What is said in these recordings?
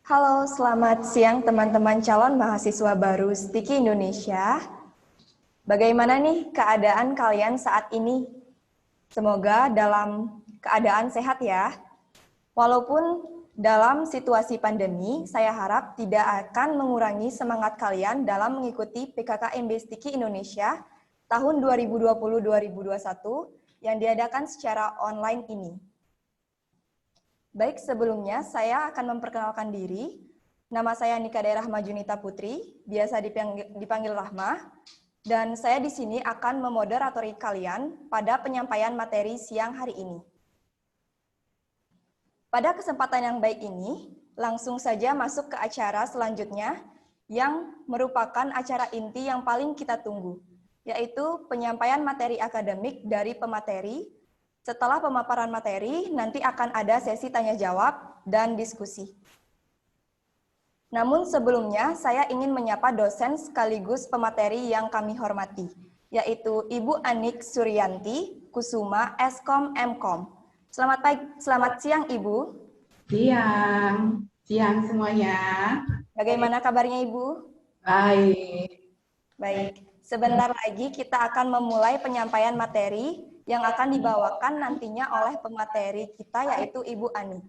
Halo, selamat siang teman-teman calon mahasiswa baru Stiki Indonesia. Bagaimana nih keadaan kalian saat ini? Semoga dalam keadaan sehat ya. Walaupun dalam situasi pandemi, saya harap tidak akan mengurangi semangat kalian dalam mengikuti PKKMB Stiki Indonesia tahun 2020-2021 yang diadakan secara online ini. Baik, sebelumnya saya akan memperkenalkan diri. Nama saya Nikade Rahma Junita Putri, biasa dipanggil Rahma, dan saya di sini akan memoderatori kalian pada penyampaian materi siang hari ini. Pada kesempatan yang baik ini, langsung saja masuk ke acara selanjutnya yang merupakan acara inti yang paling kita tunggu, yaitu penyampaian materi akademik dari pemateri. Setelah pemaparan materi, nanti akan ada sesi tanya-jawab dan diskusi. Namun sebelumnya, saya ingin menyapa dosen sekaligus pemateri yang kami hormati, yaitu Ibu Anik Suryanti Kusuma, Eskom Mkom. Selamat siang, Ibu. Siang semuanya. Bagaimana kabarnya, Ibu? Baik. Baik, sebentar lagi kita akan memulai penyampaian materi yang akan dibawakan nantinya oleh pemateri kita, yaitu Ibu Ani.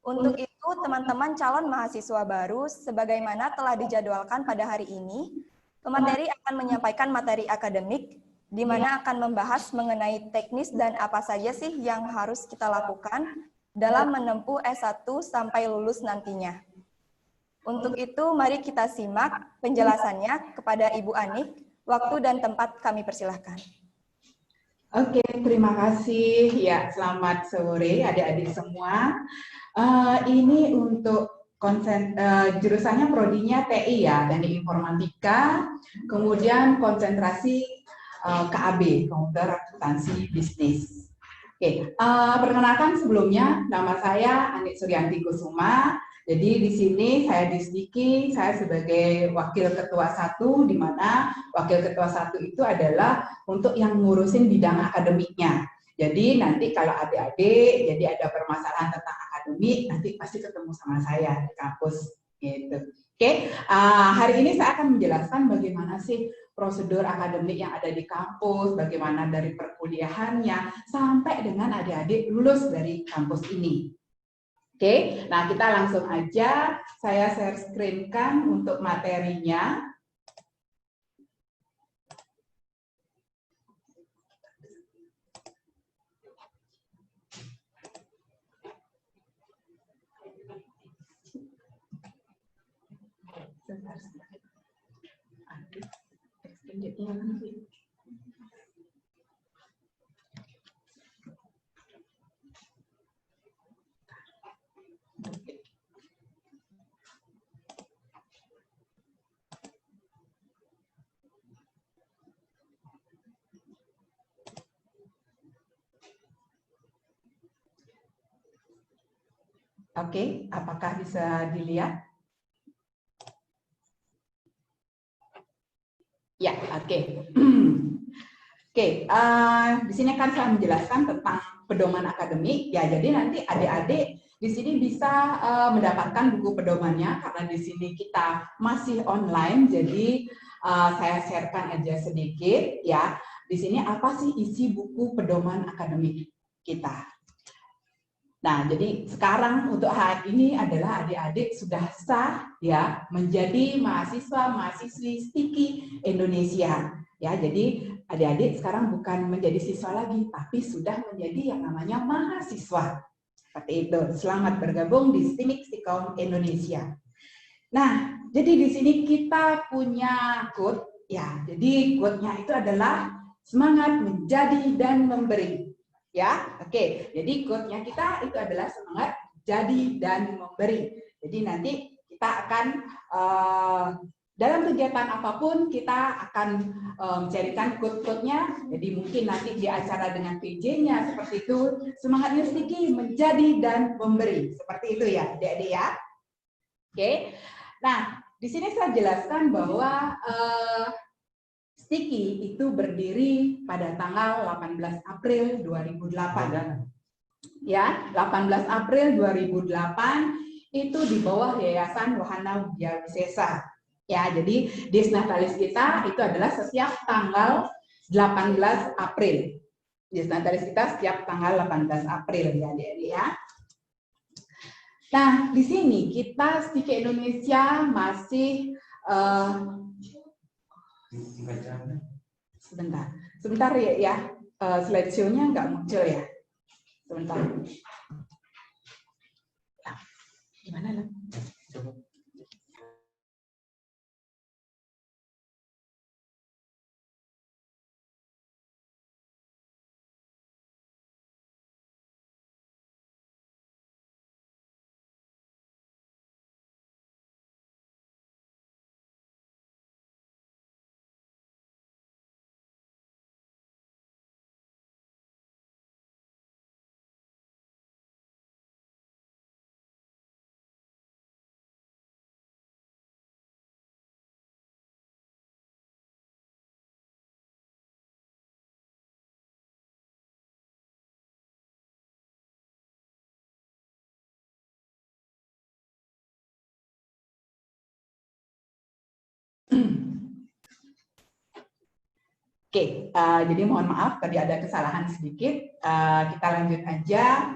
Untuk itu, teman-teman calon mahasiswa baru, sebagaimana telah dijadwalkan pada hari ini, pemateri akan menyampaikan materi akademik, di mana akan membahas mengenai teknis dan apa saja sih yang harus kita lakukan dalam menempuh S1 sampai lulus nantinya. Untuk itu, mari kita simak penjelasannya kepada Ibu Anik. Waktu dan tempat kami persilahkan. Oke, terima kasih. Ya, selamat sore adik-adik semua. Ini untuk jurusannya prodinya TI ya, Teknik Informatika, kemudian konsentrasi KAB, Komputer Akuntansi Bisnis. Oke, perkenalkan sebelumnya, nama saya Anik Suryanti Kusuma. Jadi di sini saya di Stiki, saya sebagai Wakil Ketua 1, di mana Wakil Ketua 1 itu adalah untuk yang ngurusin bidang akademiknya. Jadi nanti kalau adik-adik jadi ada permasalahan tentang akademik, nanti pasti ketemu sama saya di kampus. Gitu. Oke, hari ini saya akan menjelaskan bagaimana sih prosedur akademik yang ada di kampus, bagaimana dari perkuliahannya, sampai dengan adik-adik lulus dari kampus ini. Oke, nah kita langsung aja, saya share screen-kan untuk materinya. Oke, apakah bisa dilihat? Ya, oke. Oke, di sini kan saya menjelaskan tentang pedoman akademik. Ya, jadi nanti adik-adik di sini bisa mendapatkan buku pedomannya karena di sini kita masih online. Jadi saya sharekan aja sedikit ya. Di sini apa sih isi buku pedoman akademik kita? Nah, jadi sekarang untuk hari ini adalah adik-adik sudah sah ya menjadi mahasiswa-mahasiswi Stiki Indonesia. Ya, jadi adik-adik sekarang bukan menjadi siswa lagi, tapi sudah menjadi yang namanya mahasiswa. Seperti itu. Selamat bergabung di STIMIK Stikom Indonesia. Nah, jadi di sini kita punya quote ya. Jadi quote-nya itu adalah semangat menjadi dan memberi. Ya, oke. Jadi quote-nya kita itu adalah semangat jadi dan memberi. Jadi nanti kita akan dalam kegiatan apapun kita akan mencarikan quote-quote-nya. Jadi mungkin nanti di acara dengan PJ-nya seperti itu, semangatnya Stiki menjadi dan memberi. Seperti itu ya, adik-adik ya. Oke. Nah, di sini saya jelaskan bahwa Stiki itu berdiri pada tanggal 18 April 2008. Ya, 18 April 2008 itu di bawah Yayasan Wahana Widya Wisesa. Ya, jadi Desnatalis kita itu adalah setiap tanggal 18 April. Desnatalis kita setiap tanggal 18 April ya, adik-adik ya. Nah, di sini kita Stike Indonesia masih sebentar ya, slideshow-nya nggak muncul ya. Sebentar. Nah, gimana lah? Oke, jadi mohon maaf tadi ada kesalahan sedikit. Kita lanjut aja.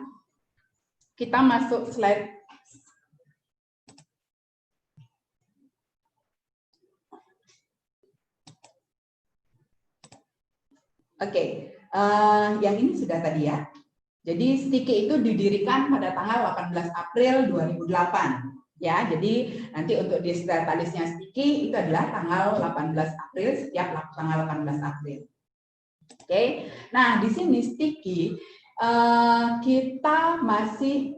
Kita masuk slide. Oke, yang ini sudah tadi ya. Jadi Stike itu didirikan pada tanggal 18 April 2008. Ya, jadi nanti untuk Desnatalisnya Stike itu adalah tanggal 18 April, setiap tanggal 18 April. Oke, nah di sini Stike kita masih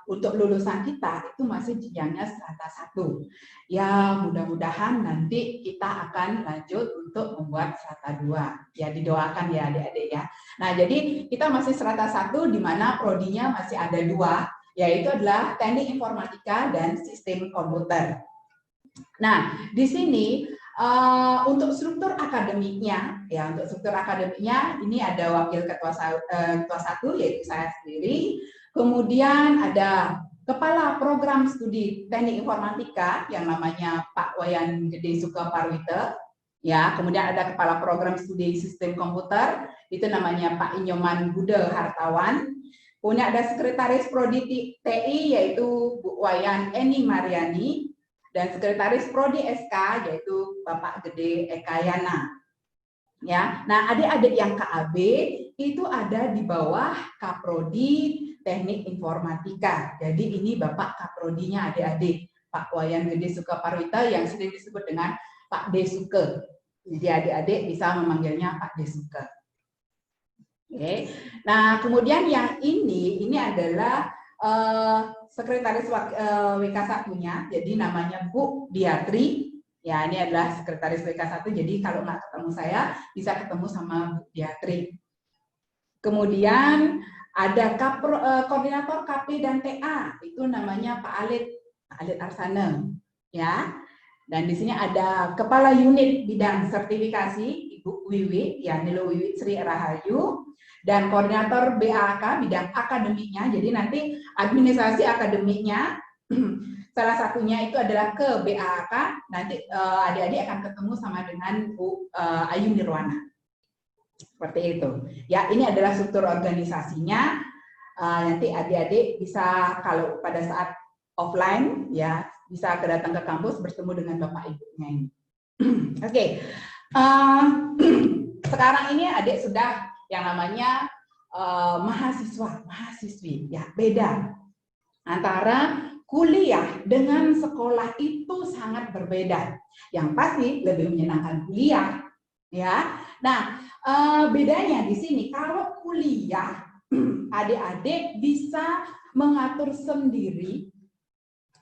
untuk lulusan kita itu masih jenjangnya strata 1. Ya, mudah-mudahan nanti kita akan lanjut untuk membuat strata 2. Ya, didoakan ya adik-adik ya. Nah, jadi kita masih strata 1 di mana prodinya masih ada 2, yaitu adalah Teknik Informatika dan Sistem Komputer. Nah, di sini untuk struktur akademiknya, ya untuk struktur akademiknya ini ada wakil ketua 1 yaitu saya sendiri, kemudian ada kepala program studi Teknik Informatika yang namanya Pak Wayan Gede Sukaparwite, ya kemudian ada kepala program studi Sistem Komputer itu namanya Pak Inyoman Bude Hartawan. Kemudian ada sekretaris prodi TI yaitu Bu Wayan Eni Mariani, dan sekretaris prodi SK yaitu Bapak Gede Ekayana. Ya, nah adik-adik yang KAB itu ada di bawah Kaprodi Teknik Informatika. Jadi ini Bapak Kaprodinya adik-adik, Pak Wayan Gede Sukaparwite yang sering disebut dengan Pak Desuke. Jadi adik-adik bisa memanggilnya Pak Desuke. Oke. Nah, kemudian yang ini adalah sekretaris WK1-nya, jadi namanya Bu Diatri. Ya, ini adalah sekretaris WK1, jadi kalau nggak ketemu saya, bisa ketemu sama Bu Diatri. Kemudian ada koordinator KP dan TA, itu namanya Pak Alit Arsana. Ya. Dan di sini ada kepala unit bidang sertifikasi, Ibu Wiwi, ya Nilo Wiwi Sri Rahayu. Dan koordinator BAK bidang akademiknya, jadi nanti administrasi akademiknya salah satunya itu adalah ke BAK, nanti adik-adik akan ketemu sama dengan Bu Ayu Nirwana. Seperti itu. Ya, ini adalah struktur organisasinya. Nanti adik-adik bisa kalau pada saat offline ya bisa datang ke kampus bertemu dengan Bapak Ibunya ini. Oke. Sekarang ini adik sudah yang namanya mahasiswi, ya beda antara kuliah dengan sekolah itu sangat berbeda. Yang pasti lebih menyenangkan kuliah, ya. Nah, bedanya di sini kalau kuliah adik-adik bisa mengatur sendiri,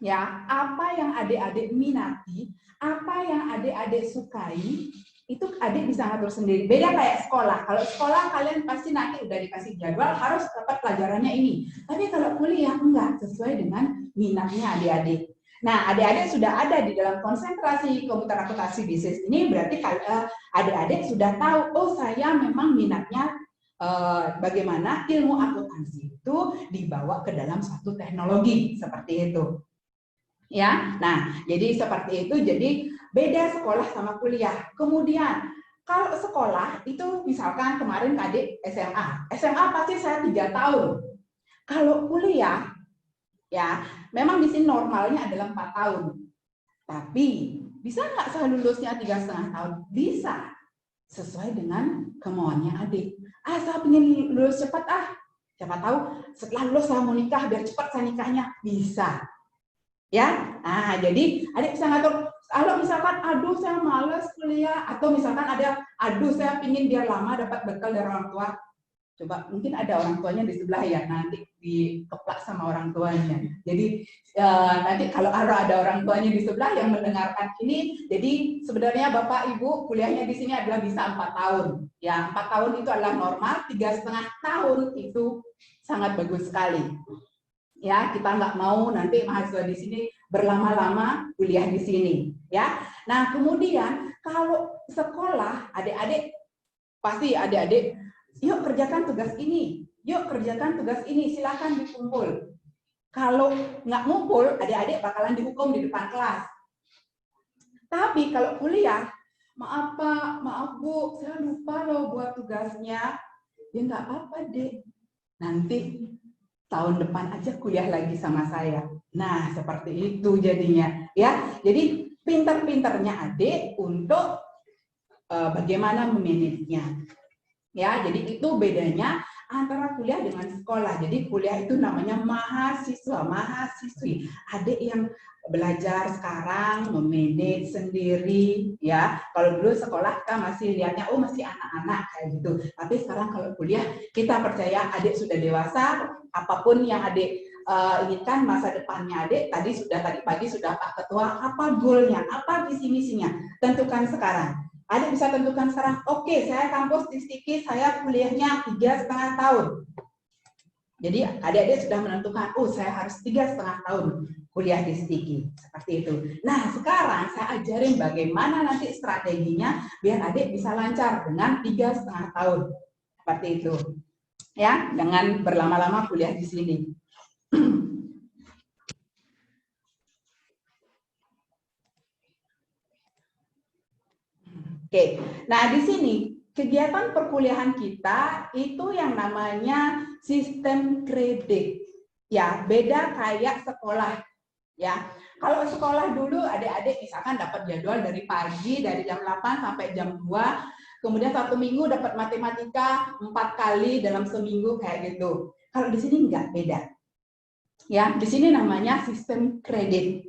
ya apa yang adik-adik minati, apa yang adik-adik sukai. Itu adik bisa ngatur sendiri. Beda kayak sekolah. Kalau sekolah kalian pasti nanti udah dikasih jadwal harus dapat pelajarannya ini. Tapi kalau kuliah enggak, sesuai dengan minatnya adik-adik. Nah, adik-adik sudah ada di dalam konsentrasi komputer akuntansi bisnis ini, berarti adik-adik sudah tahu, oh saya memang minatnya bagaimana ilmu akuntansi itu dibawa ke dalam suatu teknologi seperti itu. Ya, nah jadi seperti itu. Jadi beda sekolah sama kuliah. Kemudian kalau sekolah itu misalkan kemarin adik SMA pasti saya 3 tahun. Kalau kuliah ya memang di sini normalnya adalah 4 tahun. Tapi bisa nggak saya lulusnya 3,5 tahun? Bisa, sesuai dengan kemauannya adik. Saya ingin lulus cepat siapa tahu setelah lulus saya mau nikah biar cepat saya nikahnya, bisa. Ya, nah jadi adik bisa ngatur. Kalau misalkan aduh saya malas kuliah, atau misalkan ada aduh saya pingin biar lama dapat bekal dari orang tua, coba mungkin ada orang tuanya di sebelah ya, nanti dikeplak sama orang tuanya. Jadi nanti kalau ada orang tuanya di sebelah yang mendengarkan ini, jadi sebenarnya Bapak Ibu kuliahnya di sini adalah bisa 4 tahun. Ya, 4 tahun itu adalah normal, 3,5 tahun itu sangat bagus sekali. Ya, kita nggak mau nanti mahasiswa di sini berlama-lama kuliah di sini, ya. Nah, kemudian kalau sekolah, adik-adik pasti adik-adik, yuk kerjakan tugas ini, yuk kerjakan tugas ini, silakan dikumpul. Kalau nggak ngumpul, adik-adik bakalan dihukum di depan kelas. Tapi kalau kuliah, maaf Pak, maaf Bu, saya lupa loh buat tugasnya. Ya nggak apa-apa, Dek. Nanti tahun depan aja kuliah lagi sama saya. Nah, seperti itu jadinya, ya. Jadi pinter-pinternya adik untuk bagaimana memanagenya. Ya, jadi itu bedanya antara kuliah dengan sekolah. Jadi kuliah itu namanya mahasiswa, mahasiswi. Adik yang belajar sekarang memanage sendiri, ya. Kalau dulu sekolah kita masih lihatnya masih anak-anak kayak gitu. Tapi sekarang kalau kuliah kita percaya adik sudah dewasa, apapun yang adik inginkan masa depannya adik, tadi pagi sudah Pak Ketua, apa goalnya, apa visi misinya, tentukan sekarang. Adik bisa tentukan sekarang, oke, saya kampus di Stiki, saya kuliahnya 3,5 tahun. Jadi adik-adik sudah menentukan, saya harus 3,5 tahun kuliah di Stiki, seperti itu. Nah, sekarang saya ajarin bagaimana nanti strateginya biar adik bisa lancar dengan 3,5 tahun, seperti itu. Ya, dengan berlama-lama kuliah di sini. Oke, nah di sini kegiatan perkuliahan kita itu yang namanya sistem kredit. Ya, beda kayak sekolah. Ya, kalau sekolah dulu adik-adik misalkan dapat jadwal dari pagi dari jam 8 sampai jam 2, kemudian 1 minggu dapat matematika 4 kali dalam seminggu kayak gitu. Kalau di sini enggak, beda. Ya, di sini namanya sistem kredit.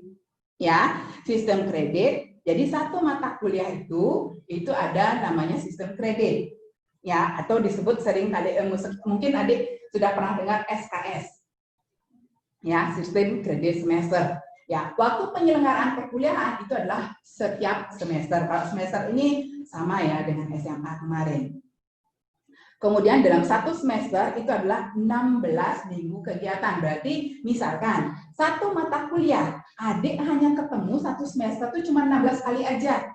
Ya, sistem kredit. Jadi satu mata kuliah itu ada namanya sistem kredit, ya, atau disebut sering kali mungkin adik sudah pernah dengar SKS, ya, sistem kredit semester. Ya, waktu penyelenggaraan perkuliahan itu adalah setiap semester. Kalau semester ini sama ya dengan SMA kemarin. Kemudian dalam satu semester itu adalah 16 minggu kegiatan. Berarti misalkan satu mata kuliah, adik hanya ketemu satu semester itu cuma 16 kali aja.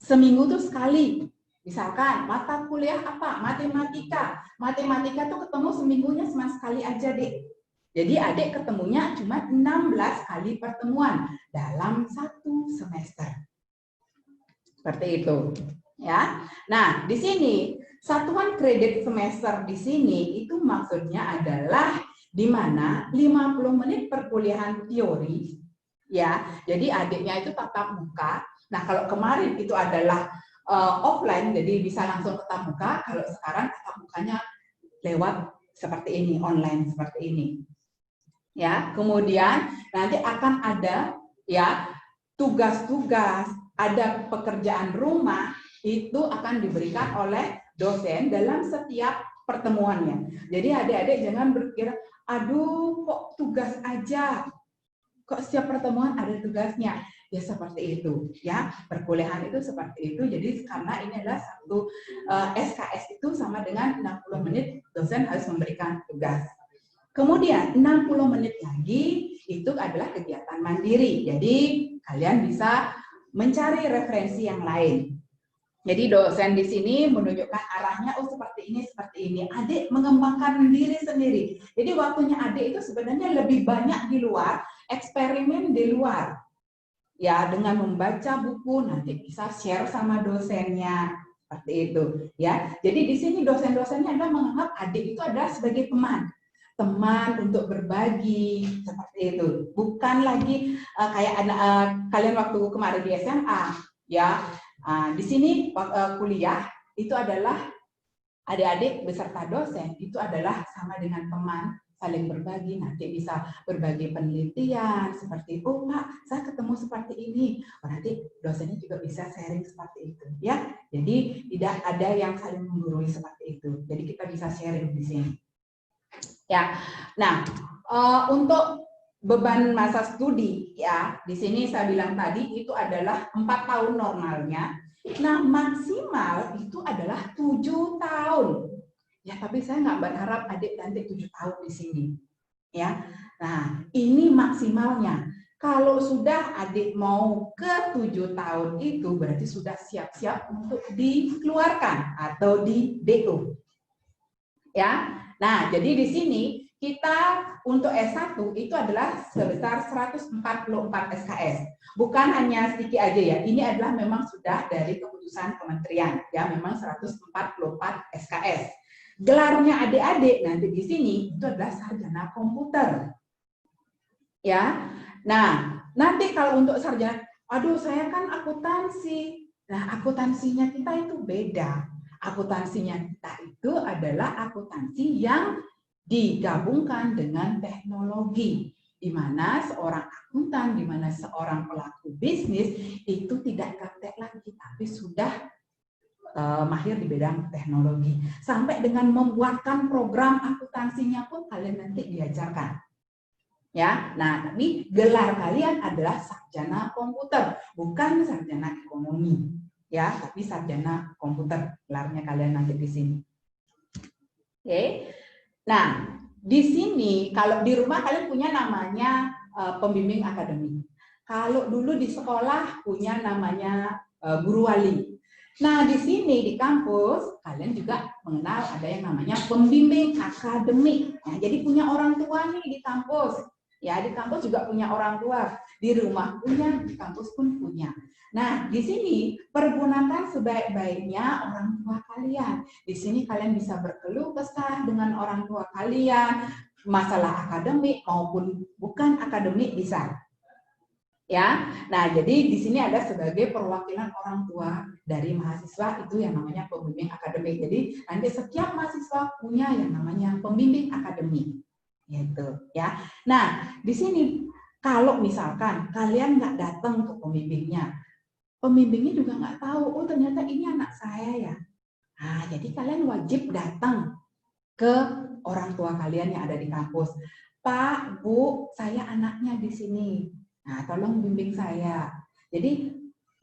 Seminggu tuh sekali. Misalkan mata kuliah apa? Matematika. Matematika tuh ketemu seminggunya cuma sekali aja, Dek. Jadi adik ketemunya cuma 16 kali pertemuan dalam satu semester. Seperti itu. Ya. Nah, di sini satuan kredit semester di sini itu maksudnya adalah di mana 50 menit perkuliahan teori, ya. Jadi adiknya itu tatap muka. Nah, kalau kemarin itu adalah offline, jadi bisa langsung tatap muka. Kalau sekarang tatap mukanya lewat seperti ini, online seperti ini. Ya, kemudian nanti akan ada ya tugas-tugas, ada pekerjaan rumah itu akan diberikan oleh dosen dalam setiap pertemuannya. Jadi adik-adik jangan berpikir, aduh kok tugas aja, kok setiap pertemuan ada tugasnya. Ya seperti itu, ya perkuliahan itu seperti itu. Jadi karena ini adalah satu SKS itu sama dengan 60 menit dosen harus memberikan tugas. Kemudian 60 menit lagi itu adalah kegiatan mandiri. Jadi kalian bisa mencari referensi yang lain. Jadi dosen di sini menunjukkan arahnya, oh seperti ini. Adik mengembangkan diri sendiri. Jadi waktunya adik itu sebenarnya lebih banyak di luar, eksperimen di luar. Ya, dengan membaca buku nanti bisa share sama dosennya. Seperti itu, ya. Jadi di sini dosen-dosennya adalah menganggap adik itu adalah sebagai teman untuk berbagi, seperti itu. Bukan lagi kayak kalian waktu kemarin di SMA, ya. Di sini kuliah itu adalah adik-adik beserta dosen itu adalah sama dengan teman, saling berbagi, nanti bisa berbagi penelitian seperti, oh Pak, saya ketemu seperti ini, nanti dosennya juga bisa sharing seperti itu, ya. Jadi tidak ada yang saling menggurui seperti itu. Jadi kita bisa sharing di sini, ya. Nah, untuk beban masa studi, ya, di sini saya bilang tadi itu adalah 4 tahun normalnya. Nah, maksimal itu adalah 7 tahun. Ya, tapi saya nggak berharap adik nanti 7 tahun di sini. Ya, nah ini maksimalnya. Kalau sudah adik mau ke 7 tahun itu berarti sudah siap-siap untuk dikeluarkan atau di DO. Ya, nah jadi di sini kita untuk S1 itu adalah sebesar 144 SKS. Bukan hanya sedikit aja ya, ini adalah memang sudah dari keputusan kementerian, ya memang 144 SKS. Gelarnya adik-adik nanti di sini itu adalah sarjana komputer. Ya. Nah, nanti kalau untuk sarjana, aduh saya kan akuntansi. Nah, akuntansinya kita itu beda. Akuntansinya kita itu adalah akuntansi yang digabungkan dengan teknologi, di mana seorang akuntan, di mana seorang pelaku bisnis itu tidak praktek lagi, tapi sudah mahir di bidang teknologi. Sampai dengan membuatkan program akuntansinya pun kalian nanti diajarkan. Ya, nah tapi gelar kalian adalah sarjana komputer, bukan sarjana ekonomi. Ya, tapi sarjana komputer gelarnya kalian nanti di sini. Oke. Nah, di sini kalau di rumah kalian punya namanya pembimbing akademik. Kalau dulu di sekolah punya namanya guru wali. Nah, di sini di kampus kalian juga mengenal ada yang namanya pembimbing akademik. Nah, jadi punya orang tua nih di kampus. Ya, di kampus juga punya orang tua, di rumah punya, di kampus pun punya. Nah, di sini pergunakan sebaik-baiknya orang tua kalian. Di sini kalian bisa berkeluh kesah dengan orang tua kalian, masalah akademik maupun bukan akademik bisa. Ya. Nah, jadi di sini ada sebagai perwakilan orang tua dari mahasiswa itu yang namanya pembimbing akademik. Jadi nanti setiap mahasiswa punya yang namanya pembimbing akademik. Gitu, ya. Nah, di sini kalau misalkan kalian nggak datang ke pembimbingnya juga nggak tahu, oh ternyata ini anak saya ya. Nah, jadi kalian wajib datang ke orang tua kalian yang ada di kampus. Pak, Bu, saya anaknya di sini. Nah, tolong bimbing saya. Jadi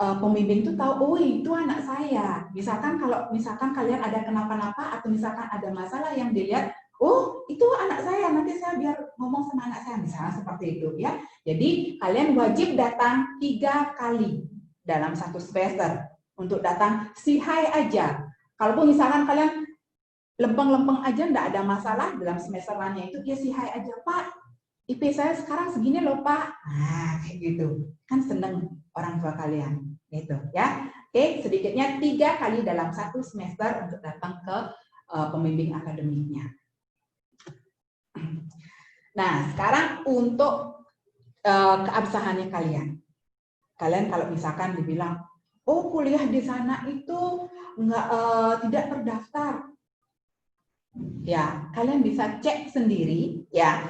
pembimbing itu tahu, oh itu anak saya. Misalkan kalau misalkan kalian ada kenapa-napa atau misalkan ada masalah yang dilihat, oh itu anak saya, nanti saya biar ngomong sama anak saya, misalnya seperti itu ya. Jadi kalian wajib datang 3 kali dalam 1 semester untuk datang si hai aja. Kalaupun misalkan kalian lempeng-lempeng aja enggak ada masalah dalam semester lainnya itu ya si hai aja, Pak. IP saya sekarang segini loh Pak. Nah kayak gitu kan seneng orang tua kalian gitu ya. Oke, sedikitnya 3 kali dalam 1 semester untuk datang ke pembimbing akademiknya. Nah, sekarang untuk keabsahannya kalian. Kalian kalau misalkan dibilang, oh kuliah di sana itu tidak terdaftar. Ya, kalian bisa cek sendiri ya.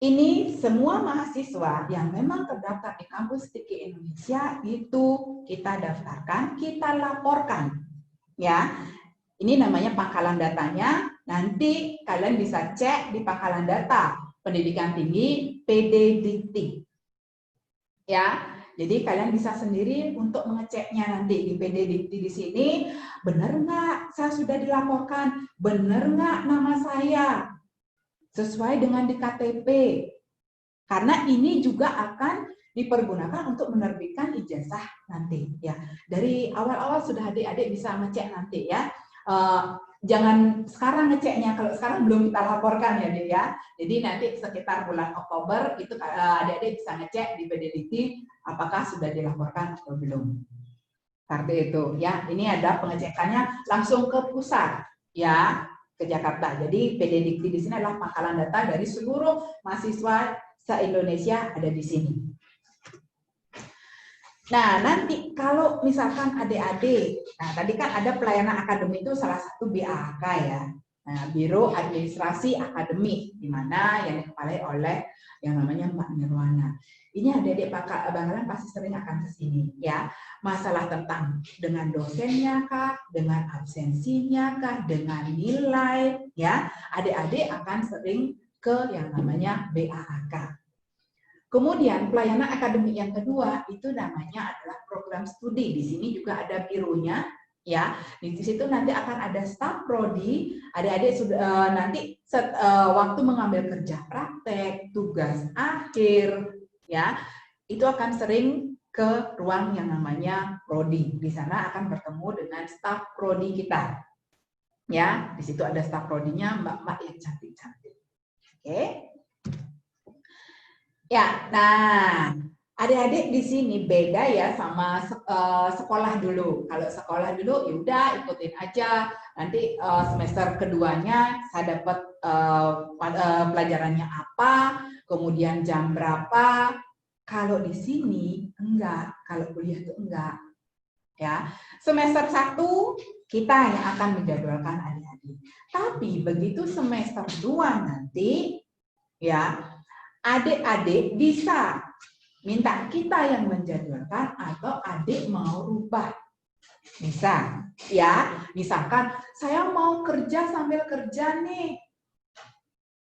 Ini semua mahasiswa yang memang terdaftar di kampus TIKI Indonesia itu kita daftarkan, kita laporkan. Ya. Ini namanya pangkalan datanya. Nanti kalian bisa cek di pangkalan data pendidikan tinggi PDDikti. Ya, jadi kalian bisa sendiri untuk mengeceknya nanti di PDDikti di sini. Benar nggak saya sudah dilaporkan? Benar nggak nama saya? Sesuai dengan di KTP. Karena ini juga akan dipergunakan untuk menerbitkan ijazah nanti ya. Dari awal-awal sudah adik-adik bisa ngecek nanti ya. Jangan sekarang ngeceknya, kalau sekarang belum kita laporkan ya Dek ya. Jadi nanti sekitar bulan Oktober itu adik-adik bisa ngecek di PDDikti apakah sudah dilaporkan atau belum. Seperti itu ya. Ini ada pengecekannya langsung ke pusat ya, ke Jakarta. Jadi PDDikti di sini adalah pangkalan data dari seluruh mahasiswa se-Indonesia ada di sini. Nah, nanti kalau misalkan adik-adik, nah tadi kan ada pelayanan akademik itu salah satu BAAK ya. Nah, Biro Administrasi Akademik, di mana yang dikepalai oleh yang namanya Mbak Nirwana. Ini adik-adik bakalan pasti sering akan ke sini ya. Masalah tentang dengan dosennya kah, dengan absensinya kah, dengan nilai ya. Adik-adik akan sering ke yang namanya BAAK. Kemudian pelayanan akademik yang kedua itu namanya adalah program studi. Di sini juga ada bironya, ya. Di situ nanti akan ada staf prodi. Adik-adik sudah nanti waktu mengambil kerja praktek, tugas akhir, ya, itu akan sering ke ruang yang namanya prodi. Di sana akan bertemu dengan staf prodi kita, ya. Di situ ada staf prodinya, mbak-mbak yang cantik-cantik. Oke. Ya, nah, adik-adik di sini beda ya sama sekolah dulu. Kalau sekolah dulu ya udah ikutin aja. Nanti semester keduanya saya dapat pelajarannya apa, kemudian jam berapa. Kalau di sini enggak, kalau kuliah itu enggak. Ya, semester 1 kita yang akan menjadwalkan adik-adik. Tapi begitu semester 2 nanti, ya, adik-adik bisa minta kita yang menjadwalkan atau adik mau rubah. Bisa, ya. Misalkan saya mau kerja sambil kerja nih.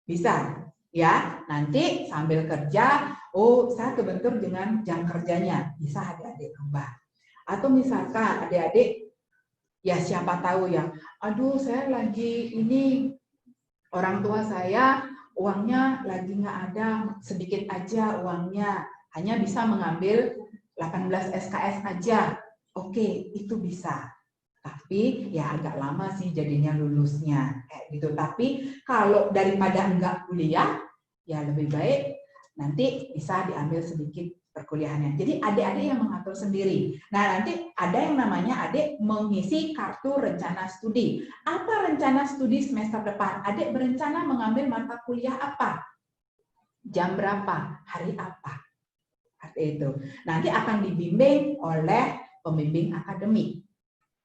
Bisa, ya. Nanti sambil kerja, oh saya kebentur dengan jam kerjanya. Bisa adik-adik rubah. Atau misalkan adik-adik, ya siapa tahu ya, aduh saya lagi ini, orang tua saya uangnya lagi nggak ada, sedikit aja uangnya, hanya bisa mengambil 18 SKS aja. Oke, itu bisa. Tapi ya agak lama sih jadinya lulusnya, kayak gitu. Tapi kalau daripada enggak kuliah, ya lebih baik nanti bisa diambil sedikit perkuliahannya. Jadi adik-adik yang mengatur sendiri. Nah, nanti ada yang namanya adik mengisi kartu rencana studi. Apa rencana studi semester depan? Adik berencana mengambil mata kuliah apa? Jam berapa? Hari apa? Seperti itu. Nanti akan dibimbing oleh pembimbing akademik.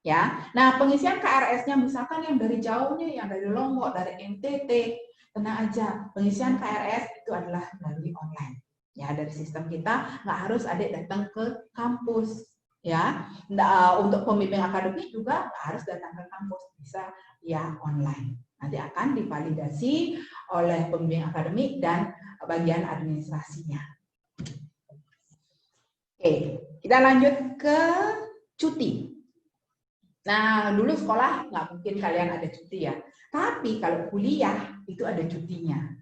Ya. Nah, pengisian KRS-nya misalkan yang dari jauhnya, yang dari Lombok, dari NTT, tenang aja. Pengisian KRS itu adalah melalui online. Ya, dari sistem kita nggak harus adik datang ke kampus, ya. Untuk pembimbing akademik juga nggak harus datang ke kampus, bisa ya online. Nanti akan divalidasi oleh pembimbing akademik dan bagian administrasinya. Oke, kita lanjut ke cuti. Nah, dulu sekolah nggak mungkin kalian ada cuti ya. Tapi kalau kuliah itu ada cutinya.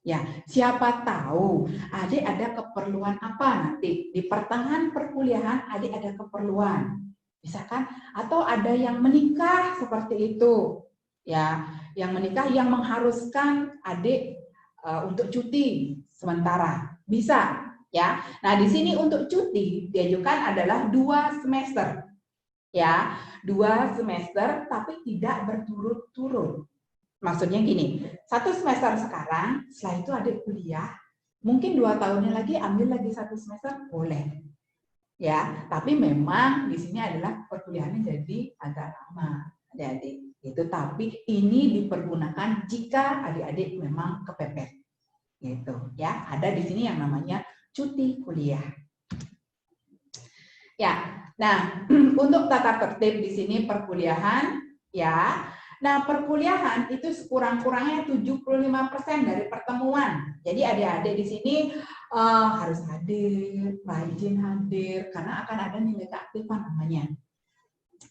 Ya, siapa tahu adik ada keperluan apa nanti di pertengahan perkuliahan adik ada keperluan, misalkan atau ada yang menikah seperti itu, ya, yang menikah yang mengharuskan adik untuk cuti sementara bisa, ya. Nah di sini untuk cuti diajukan adalah 2 semester, ya, 2 semester tapi tidak berturut-turut. Maksudnya gini, 1 semester sekarang, setelah itu adik kuliah, mungkin 2 tahunnya lagi ambil lagi 1 semester, boleh. Ya, tapi memang di sini adalah perkuliahannya jadi agak lama, adik-adik. Itu tapi ini dipergunakan jika adik-adik memang kepepet. Gitu, ya. Ada di sini yang namanya cuti kuliah. Ya. Nah, untuk tata tertib di sini perkuliahan, ya. Nah, perkuliahan itu sekurang-kurangnya 75% dari pertemuan. Jadi adik-adik di sini harus hadir, rajin hadir, karena akan ada nilai keaktifan namanya.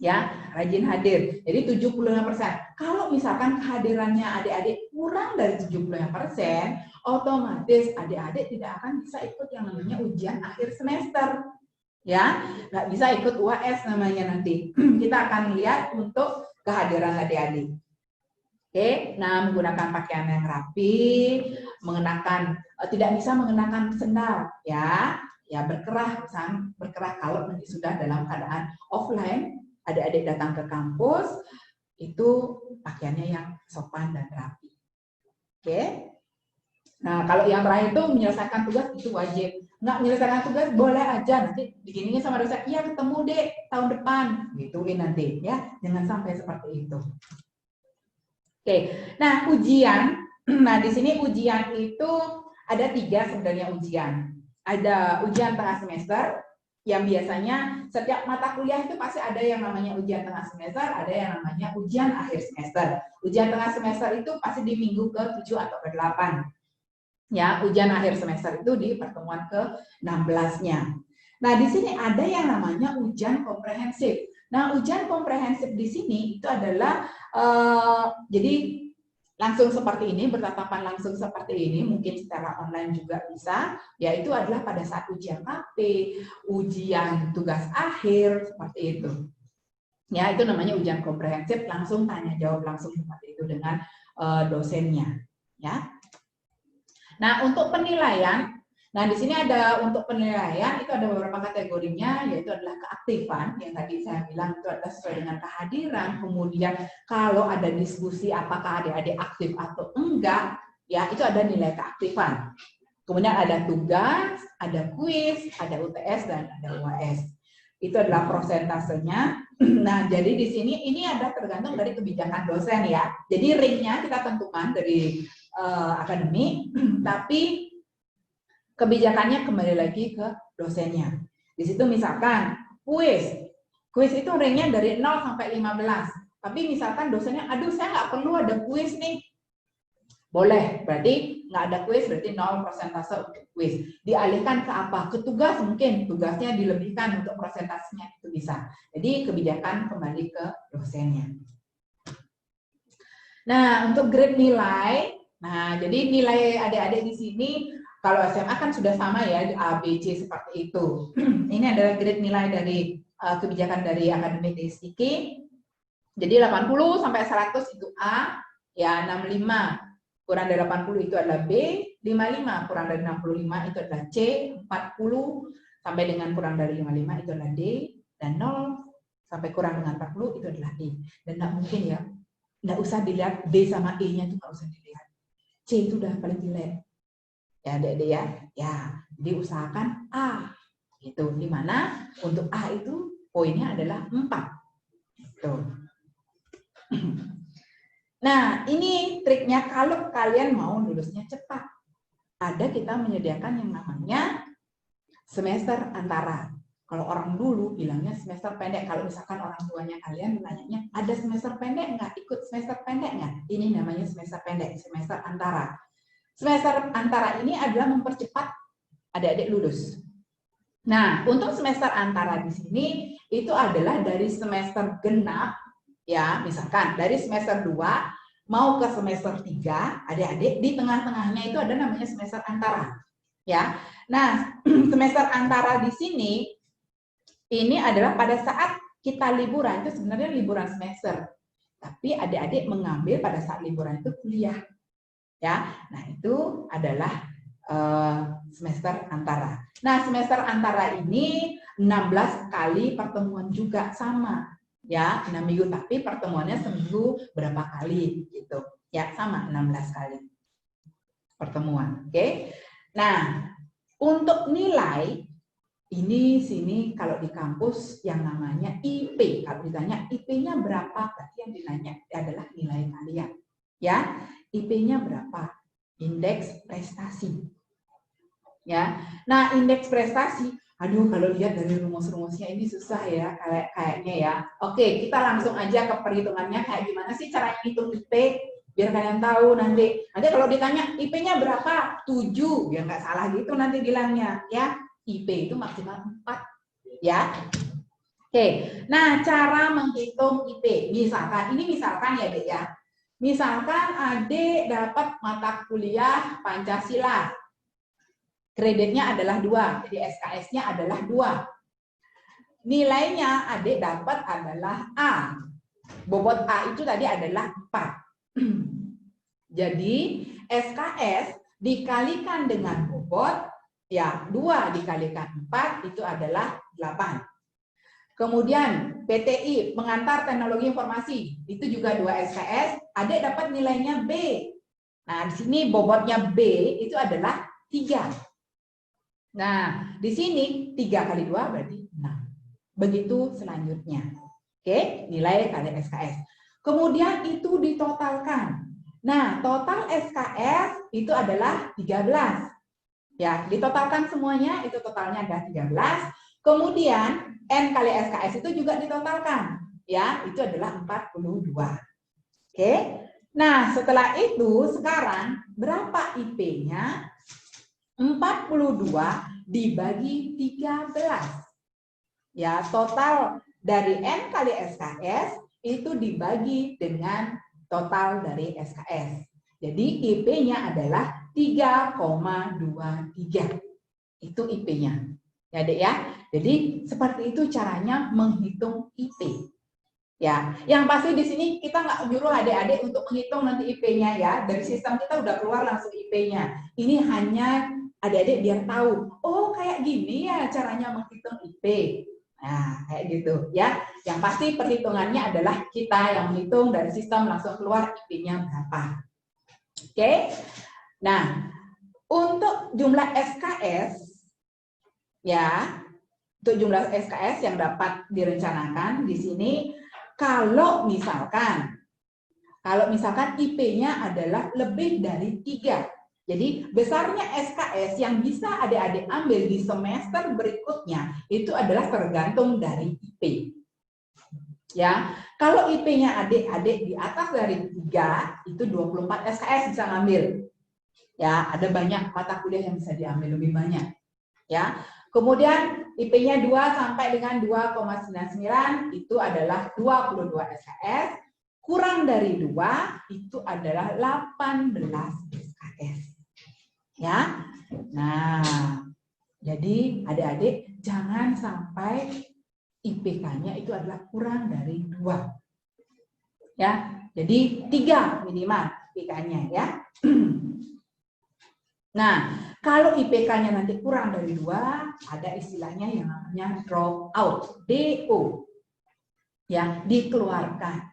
Ya, rajin hadir. Jadi 75%. Kalau misalkan kehadirannya adik-adik kurang dari 75%, otomatis adik-adik tidak akan bisa ikut yang namanya ujian akhir semester. Ya, nggak bisa ikut UAS namanya nanti. Kita akan lihat untuk kehadiran adik-adik. Oke, nah menggunakan pakaian yang rapi, mengenakan tidak bisa mengenakan sendal, ya berkerah, berkerah kalau nanti sudah dalam keadaan offline, adik-adik datang ke kampus itu pakaiannya yang sopan dan rapi. Oke, nah kalau yang terakhir itu menyelesaikan tugas itu wajib. Nggak menyelesaikan tugas boleh aja, nanti diginiin sama dosen, iya ketemu deh tahun depan, gituin nanti ya, jangan sampai seperti itu. Oke, nah ujian, nah di sini ujian itu ada 3 sebenarnya ujian. Ada ujian tengah semester, yang biasanya setiap mata kuliah itu pasti ada yang namanya ujian tengah semester, ada yang namanya ujian akhir semester. Ujian tengah semester itu pasti di minggu ke-7 atau ke-8. Ya, ujian akhir semester itu di pertemuan ke-16-nya. Nah, di sini ada yang namanya ujian komprehensif. Nah, ujian komprehensif di sini itu adalah jadi langsung seperti ini, bertatapan langsung seperti ini, mungkin secara online juga bisa, yaitu adalah pada saat ujian KP, ujian tugas akhir, seperti itu. Ya, itu namanya ujian komprehensif, langsung tanya jawab langsung seperti itu dengan dosennya. Ya. Nah, untuk penilaian, nah di sini ada untuk penilaian itu ada beberapa kategorinya, yaitu adalah keaktifan yang tadi saya bilang itu adalah sesuai dengan kehadiran. Kemudian kalau ada diskusi apakah adik-adik aktif atau enggak, ya itu ada nilai keaktifan. Kemudian ada tugas, ada kuis, ada UTS dan ada UAS. Itu adalah prosentasenya. Nah, jadi di sini ini ada tergantung dari kebijakan dosen ya. Jadi ringnya kita tentukan dari akademik, tapi kebijakannya kembali lagi ke dosennya. Di situ misalkan kuis itu ringnya dari 0 sampai 15. Tapi misalkan dosennya, aduh saya nggak perlu ada kuis nih. Boleh, berarti nggak ada kuis, berarti 0 persentase untuk kuis. Dialihkan ke apa? Ke tugas mungkin, tugasnya dilebihkan untuk persentasenya itu bisa. Jadi kebijakan kembali ke dosennya. Nah, untuk grade nilai, nah jadi nilai adik-adik di sini, kalau SMA kan sudah sama ya, A, B, C seperti itu. Ini adalah grade nilai dari kebijakan dari akademik DSIK. Jadi 80 sampai 100 itu A, ya 65 kurang dari 80 itu adalah B, 55 kurang dari 65 itu adalah C, 40 sampai dengan kurang dari 55 itu adalah D, dan 0 sampai kurang dengan 40 itu adalah E. Dan nggak mungkin ya, nggak usah dilihat D sama E-nya itu nggak usah dilihat. C itu udah paling jelek. Ya, Dek ya. Ya, jadi usahakan A. Itu di mana untuk A itu poinnya adalah 4. Gitu. Nah, ini triknya kalau kalian mau lulusnya cepat. Ada kita menyediakan yang namanya semester antara. Kalau orang dulu bilangnya semester pendek. Kalau misalkan orang tuanya kalian nanyanya, ada semester pendek nggak? Ikut semester pendek nggak? Ini namanya semester pendek, semester antara. Semester antara ini adalah mempercepat adik-adik lulus. Nah, untuk semester antara di sini itu adalah dari semester genap, ya, misalkan dari semester 2 mau ke semester 3, adik-adik di tengah-tengahnya itu ada namanya semester antara. Ya. Nah, semester antara di sini ini adalah pada saat kita liburan, itu sebenarnya liburan semester. Tapi adik-adik mengambil pada saat liburan itu kuliah. Ya. Nah, itu adalah semester antara. Nah, semester antara ini 16 kali pertemuan juga sama. Ya, 6 minggu, tapi pertemuannya seminggu berapa kali gitu. Ya, sama 16 kali pertemuan. Oke. Nah, untuk nilai ini sini kalau di kampus yang namanya IP. Kalau ditanya IP-nya berapa, berarti yang ditanya adalah nilai kalian. Ya, IP-nya berapa? Indeks prestasi. Ya. Nah, indeks prestasi, aduh kalau lihat dari rumus-rumusnya ini susah ya kayaknya ya. Oke, kita langsung aja ke perhitungannya kayak gimana sih cara hitung IP biar kalian tahu nanti. Nanti kalau ditanya IP-nya berapa? 7, biar nggak salah gitu nanti bilangnya ya. IP itu maksimal 4 ya. Oke, nah cara menghitung IP. Misalkan ya Dek ya. Misalkan Adik dapat mata kuliah Pancasila. Kreditnya adalah 2, jadi SKS-nya adalah 2. Nilainya Adik dapat adalah A. Bobot A itu tadi adalah 4. Jadi SKS dikalikan dengan bobot, ya 2 dikalikan 4 itu adalah 8. Kemudian PTI, pengantar teknologi informasi, itu juga 2 SKS, Adik dapat nilainya B. Nah, di sini bobotnya B itu adalah 3. Nah, di sini 3 kali 2 berarti 6. Begitu selanjutnya. Oke, nilai kali SKS. Kemudian itu ditotalkan. Nah, total SKS itu adalah 13. Ya, ditotalkan semuanya, itu totalnya ada 13. Kemudian N kali SKS itu juga ditotalkan. Ya, itu adalah 42. Oke. Nah, setelah itu sekarang berapa IP-nya? 42 dibagi 13. Ya, total dari N kali SKS itu dibagi dengan total dari SKS. Jadi IP-nya adalah 3,23. Itu IP-nya. Ya, Dek ya. Jadi seperti itu caranya menghitung IP. Ya, yang pasti di sini kita nggak nyuruh adik-adik untuk menghitung nanti IP-nya ya. Dari sistem kita udah keluar langsung IP-nya. Ini hanya adik-adik biar tahu. Oh, kayak gini ya caranya menghitung IP. Nah, kayak gitu ya. Yang pasti perhitungannya adalah kita yang menghitung dari sistem langsung keluar IP-nya berapa. Oke. Nah, untuk jumlah SKS ya, untuk jumlah SKS yang dapat direncanakan di sini, kalau misalkan IP-nya adalah lebih dari 3. Jadi besarnya SKS yang bisa adik-adik ambil di semester berikutnya itu adalah tergantung dari IP. Ya, kalau IP-nya adik-adik di atas dari 3, itu 24 SKS bisa ngambil. Ya, ada banyak mata kuliah yang bisa diambil lebih banyak. Ya. Kemudian IP-nya 2 sampai dengan 2,99 itu adalah 22 SKS. Kurang dari 2 itu adalah 18 SKS. Ya. Nah, jadi adik-adik jangan sampai IPK-nya itu adalah kurang dari 2. Ya. Jadi 3 minimal IPK-nya ya. Nah, kalau IPK-nya nanti kurang dari 2, ada istilahnya yang namanya drop out, DO. Ya, dikeluarkan.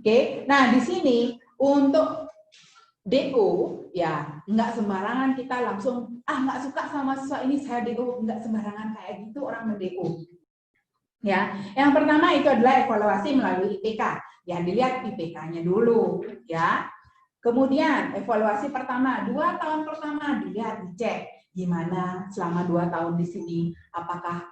Oke, nah di sini untuk DO, ya nggak sembarangan kita langsung, nggak suka sama siswa ini, saya DO, nggak sembarangan kayak gitu orang men-DO. Ya, yang pertama itu adalah evaluasi melalui IPK. Ya, dilihat IPK-nya dulu, ya. Kemudian evaluasi pertama, 2 tahun pertama dilihat, dicek gimana selama 2 tahun di sini, apakah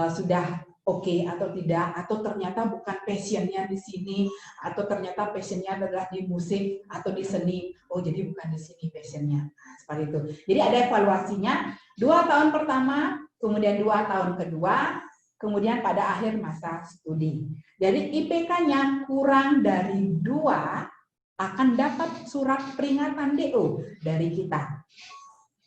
sudah oke atau tidak, atau ternyata bukan passionnya di sini, atau ternyata passionnya adalah di musik atau di seni, oh jadi bukan di sini passionnya, seperti itu. Jadi ada evaluasinya, 2 tahun pertama, kemudian 2 tahun kedua, kemudian pada akhir masa studi. Jadi IPK-nya kurang dari 2, akan dapat surat peringatan DO dari kita.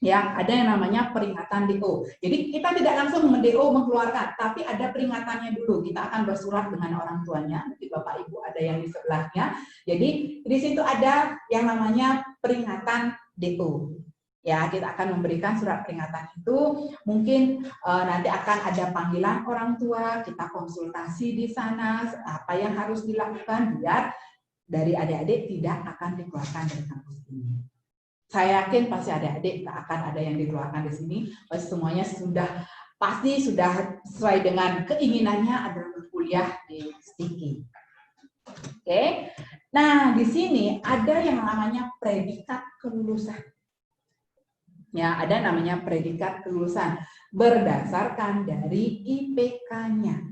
Ya, ada yang namanya peringatan DO. Jadi kita tidak langsung men-DO mengeluarkan, tapi ada peringatannya dulu. Kita akan bersurat dengan orang tuanya, nanti Bapak Ibu ada yang di sebelahnya. Jadi di situ ada yang namanya peringatan DO. Ya, kita akan memberikan surat peringatan itu. Mungkin nanti akan ada panggilan orang tua, kita konsultasi di sana, apa yang harus dilakukan biar dari adik-adik tidak akan dikeluarkan dari kampus ini. Saya yakin pasti adik-adik tak akan ada yang dikeluarkan di sini. Pasti semuanya pasti sudah sesuai dengan keinginannya adalah berkuliah di STIKI. Oke. Nah, di sini ada yang namanya predikat kelulusan. Ya, ada namanya predikat kelulusan berdasarkan dari IPK-nya.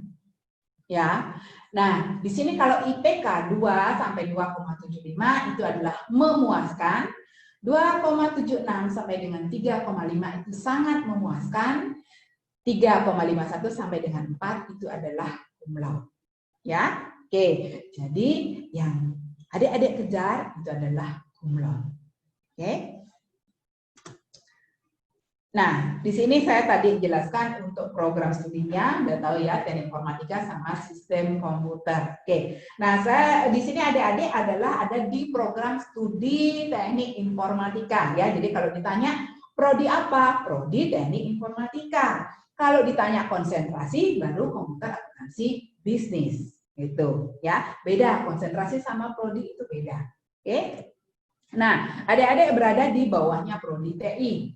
Ya. Nah, di sini kalau IPK 2 sampai 2,75 itu adalah memuaskan, 2,76 sampai dengan 3,5 itu sangat memuaskan, 3,51 sampai dengan 4 itu adalah cum laude. Ya, oke. Jadi yang adik-adik kejar itu adalah cum laude. Oke. Nah, di sini saya tadi jelaskan untuk program studinya, udah tahu ya, teknik informatika sama sistem komputer. Oke. Nah, saya di sini adik-adik adalah ada di program studi teknik informatika ya. Jadi kalau ditanya prodi apa? Prodi teknik informatika. Kalau ditanya konsentrasi baru komputer akuntansi bisnis. Gitu ya. Beda, konsentrasi sama prodi itu beda. Oke. Nah, adik-adik berada di bawahnya prodi TI.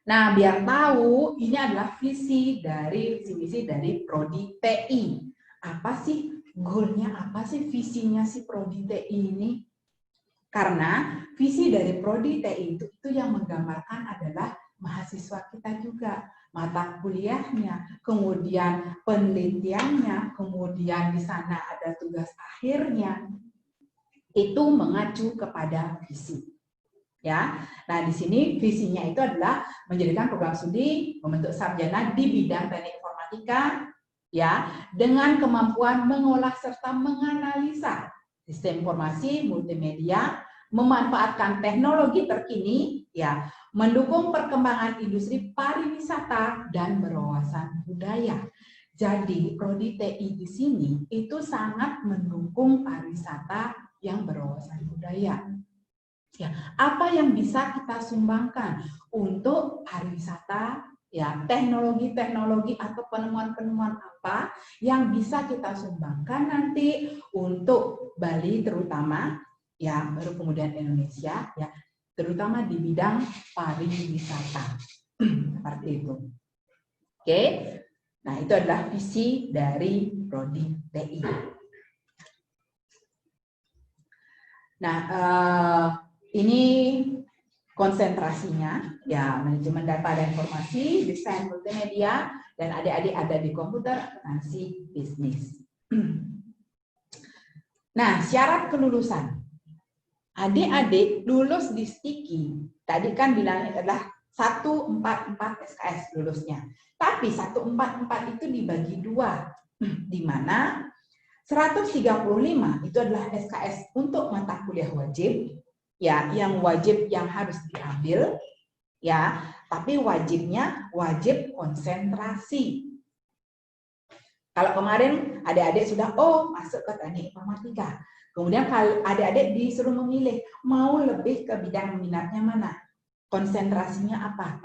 Nah, biar tahu ini adalah visi misi dari prodi TI. Apa sih goalnya? Apa sih visinya si prodi TI ini? Karena visi dari prodi TI itu yang menggambarkan adalah mahasiswa kita juga, mata kuliahnya, kemudian penelitiannya, kemudian di sana ada tugas akhirnya. Itu mengacu kepada visi. Ya, nah di sini visinya itu adalah menjadikan program studi membentuk sarjana di bidang teknik informatika, ya, dengan kemampuan mengolah serta menganalisa sistem informasi multimedia, memanfaatkan teknologi terkini, ya, mendukung perkembangan industri pariwisata dan berwawasan budaya. Jadi prodi TI di sini itu sangat mendukung pariwisata yang berwawasan budaya. Ya, apa yang bisa kita sumbangkan untuk pariwisata, ya, teknologi-teknologi atau penemuan-penemuan apa yang bisa kita sumbangkan nanti untuk Bali terutama, ya, baru kemudian Indonesia, ya, terutama di bidang pariwisata. Seperti itu. Oke. Nah, itu adalah visi dari prodi TI. Nah, ini konsentrasinya, ya, manajemen data dan informasi, desain multimedia, dan adik-adik ada di komputer akuntansi bisnis. Nah, syarat kelulusan. Adik-adik lulus di STIKI, tadi kan bilangnya adalah 144 SKS lulusnya. Tapi 144 itu dibagi dua, di mana 135 itu adalah SKS untuk mata kuliah wajib, ya, yang wajib yang harus diambil, ya, tapi wajibnya wajib konsentrasi. Kalau kemarin adik-adik sudah masuk ke teknik informatika, kemudian kalau adik-adik disuruh memilih mau lebih ke bidang minatnya mana, konsentrasinya apa,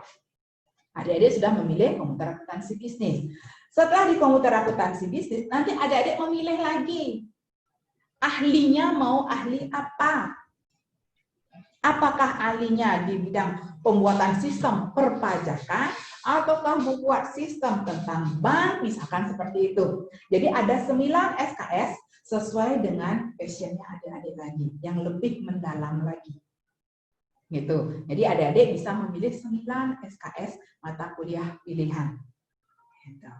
adik-adik sudah memilih komputer akuntansi bisnis. Setelah di komputer akuntansi bisnis, nanti adik-adik memilih lagi. Ahlinya mau ahli apa? Apakah ahlinya di bidang pembuatan sistem perpajakan, ataukah membuat sistem tentang bank, misalkan seperti itu. Jadi ada 9 SKS sesuai dengan passionnya adik-adik lagi, yang lebih mendalam lagi. Gitu. Jadi adik-adik bisa memilih 9 SKS mata kuliah pilihan. Gitu.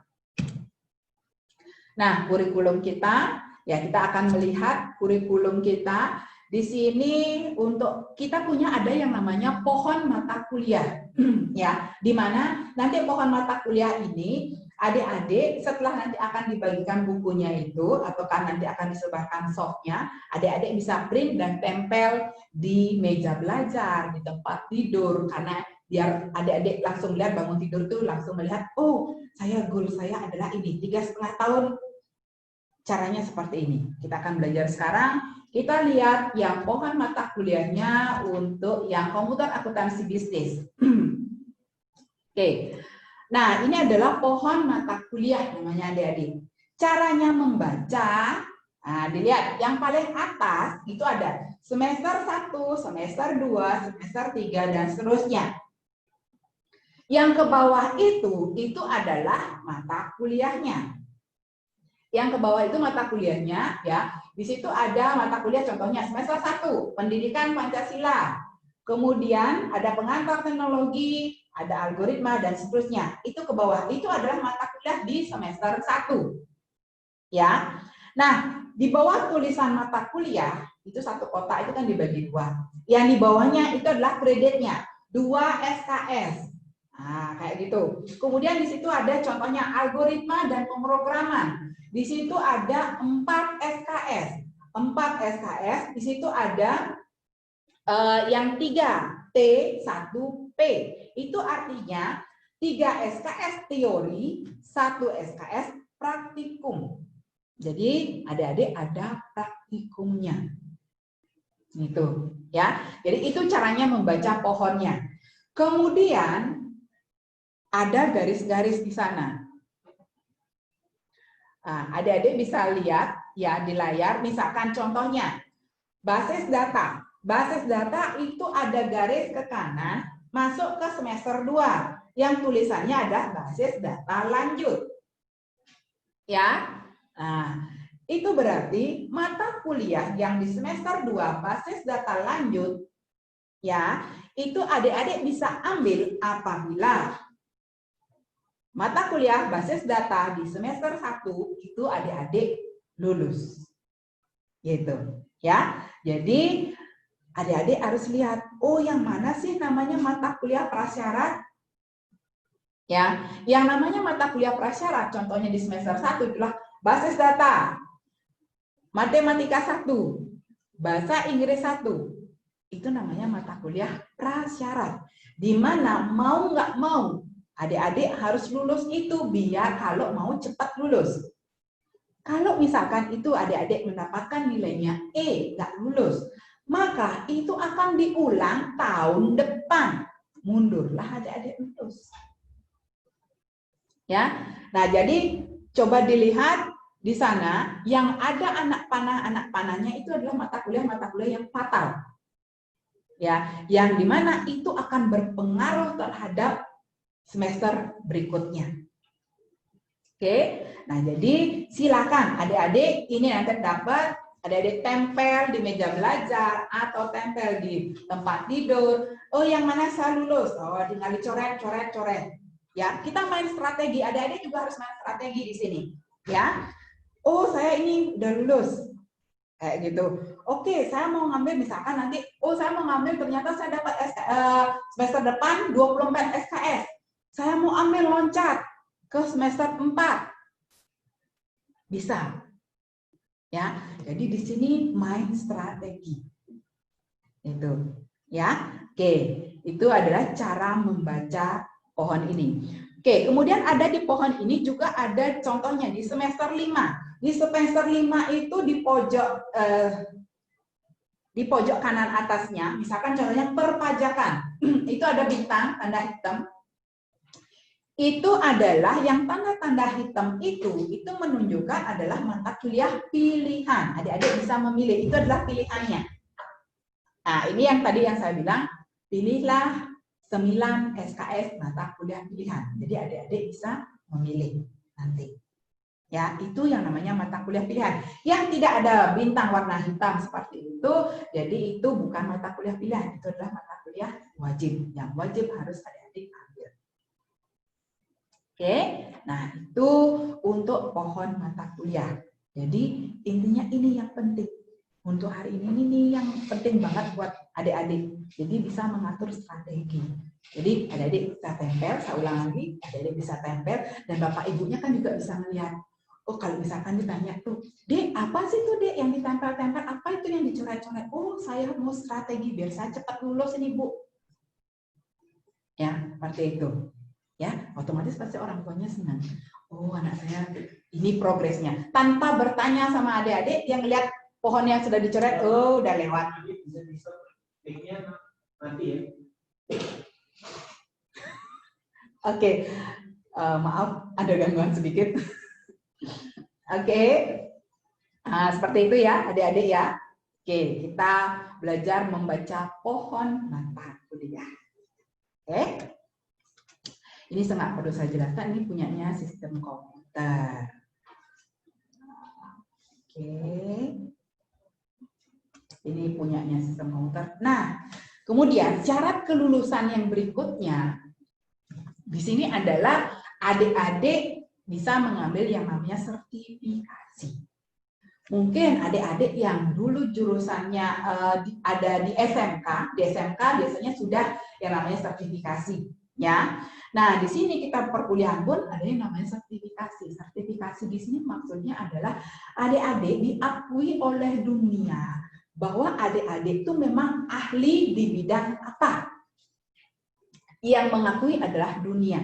Nah, kurikulum kita, ya, kita akan melihat kurikulum kita. Di sini untuk kita punya ada yang namanya pohon mata kuliah, ya, di mana nanti pohon mata kuliah ini adik-adik setelah nanti akan dibagikan bukunya itu, ataukah nanti akan disebarkan softnya, adik-adik bisa print dan tempel di meja belajar, di tempat tidur, karena biar adik-adik langsung lihat bangun tidur tuh langsung melihat, goal saya adalah ini, 3,5 tahun. Caranya seperti ini. Kita akan belajar sekarang. Kita lihat yang pohon mata kuliahnya untuk yang komputer akuntansi bisnis. Oke. Nah, ini adalah pohon mata kuliah namanya adik-adik. Caranya membaca, nah, dilihat yang paling atas itu ada semester 1, semester 2, semester 3, dan seterusnya. Yang ke bawah itu adalah mata kuliahnya. Yang ke bawah itu mata kuliahnya, ya. Di situ ada mata kuliah contohnya semester 1, Pendidikan Pancasila. Kemudian ada pengantar teknologi, ada algoritma dan seterusnya. Itu ke bawah. Itu adalah mata kuliah di semester 1. Ya. Nah, di bawah tulisan mata kuliah, itu satu kotak itu kan dibagi dua. Yang di bawahnya itu adalah kreditnya, 2 SKS. Nah, kayak gitu. Kemudian di situ ada contohnya algoritma dan pemrograman. Di situ ada 4 SKS. 4 SKS, di situ ada yang 3 T, 1 P. Itu artinya 3 SKS teori, 1 SKS praktikum. Jadi adik-adik ada praktikumnya. Gitu, ya. Jadi itu caranya membaca pohonnya. Kemudian ada garis-garis di sana. Nah, adik-adik bisa lihat ya di layar, misalkan contohnya basis data. Basis data itu ada garis ke kanan masuk ke semester 2 yang tulisannya ada basis data lanjut. Ya. Nah, itu berarti mata kuliah yang di semester 2 basis data lanjut ya, itu adik-adik bisa ambil apabila mata kuliah basis data di semester 1 itu adik-adik lulus. Gitu, ya. Jadi adik-adik harus lihat, oh yang mana sih namanya mata kuliah prasyarat? Ya, yang namanya mata kuliah prasyarat contohnya di semester 1 adalah basis data, matematika 1, bahasa Inggris 1. Itu namanya mata kuliah prasyarat. Di mana mau nggak mau adik-adik harus lulus itu biar kalau mau cepat lulus. Kalau misalkan itu adik-adik mendapatkan nilainya E, nggak lulus, maka itu akan diulang tahun depan. Mundurlah adik-adik lulus. Ya, nah jadi coba dilihat di sana yang ada anak panahnya itu adalah mata kuliah yang fatal. Ya, yang dimana itu akan berpengaruh terhadap semester berikutnya. Oke, nah jadi silakan adik-adik ini nanti dapat adik-adik tempel di meja belajar atau tempel di tempat tidur. Oh, yang mana saya lulus? Oh, tinggal dicoret. Ya, kita main strategi. Adik-adik juga harus main strategi di sini. Ya, oh saya ini udah lulus. Kayak gitu. Oke, saya mau ngambil misalkan nanti, oh saya mau ngambil ternyata saya dapat semester depan 24 SKS. Saya mau ambil loncat ke semester 4. Bisa. Ya, jadi di sini main strategi. Itu. Ya. Oke, itu adalah cara membaca pohon ini. Oke, kemudian ada di pohon ini juga ada contohnya di semester 5. Di semester 5 itu di pojok kanan atasnya, misalkan contohnya perpajakan, itu ada bintang, tanda hitam. Itu adalah yang tanda-tanda hitam itu menunjukkan adalah mata kuliah pilihan. Adik-adik bisa memilih, itu adalah pilihannya. Nah, ini yang tadi yang saya bilang, pilihlah 9 SKS mata kuliah pilihan. Jadi adik-adik bisa memilih nanti. Ya, itu yang namanya mata kuliah pilihan. Yang tidak ada bintang warna hitam seperti itu, jadi itu bukan mata kuliah pilihan, itu adalah mata kuliah wajib. Yang wajib harus adik-adik ambil. Oke, nah itu untuk pohon mata kuliah. Jadi intinya ini yang penting. Untuk hari ini yang penting banget buat adik-adik. Jadi bisa mengatur strategi. Jadi adik-adik bisa tempel, saya ulang lagi, adik-adik bisa tempel, dan bapak ibunya kan juga bisa melihat. Oh, kalau misalkan ditanya tuh, Dek, apa sih tuh Dek yang ditempel-tempel? Apa itu yang dicoret-coret? Oh, saya mau strategi biar saya cepat lulus ini, Bu. Ya, seperti itu. Ya, otomatis pasti orang tuanya senang. Oh, anak saya ini progresnya. Tanpa bertanya sama adik-adik yang lihat pohon yang sudah dicoret, oh, udah lewat. Nanti ya. Oke, maaf ada gangguan sedikit. Oke, nah, seperti itu ya adik-adik ya. Oke, kita belajar membaca pohon mata kuliah. Oke, ini sangat perlu saya jelaskan, ini punyanya sistem komputer. Oke, ini punyanya sistem komputer. Nah, kemudian syarat kelulusan yang berikutnya di sini adalah adik-adik bisa mengambil yang namanya sertifikasi. Mungkin adik-adik yang dulu jurusannya ada di SMK biasanya sudah yang namanya sertifikasi. Ya. Nah, di sini kita perkuliahan pun ada yang namanya sertifikasi. Sertifikasi di sini maksudnya adalah adik-adik diakui oleh dunia bahwa adik-adik itu memang ahli di bidang apa. Yang mengakui adalah dunia.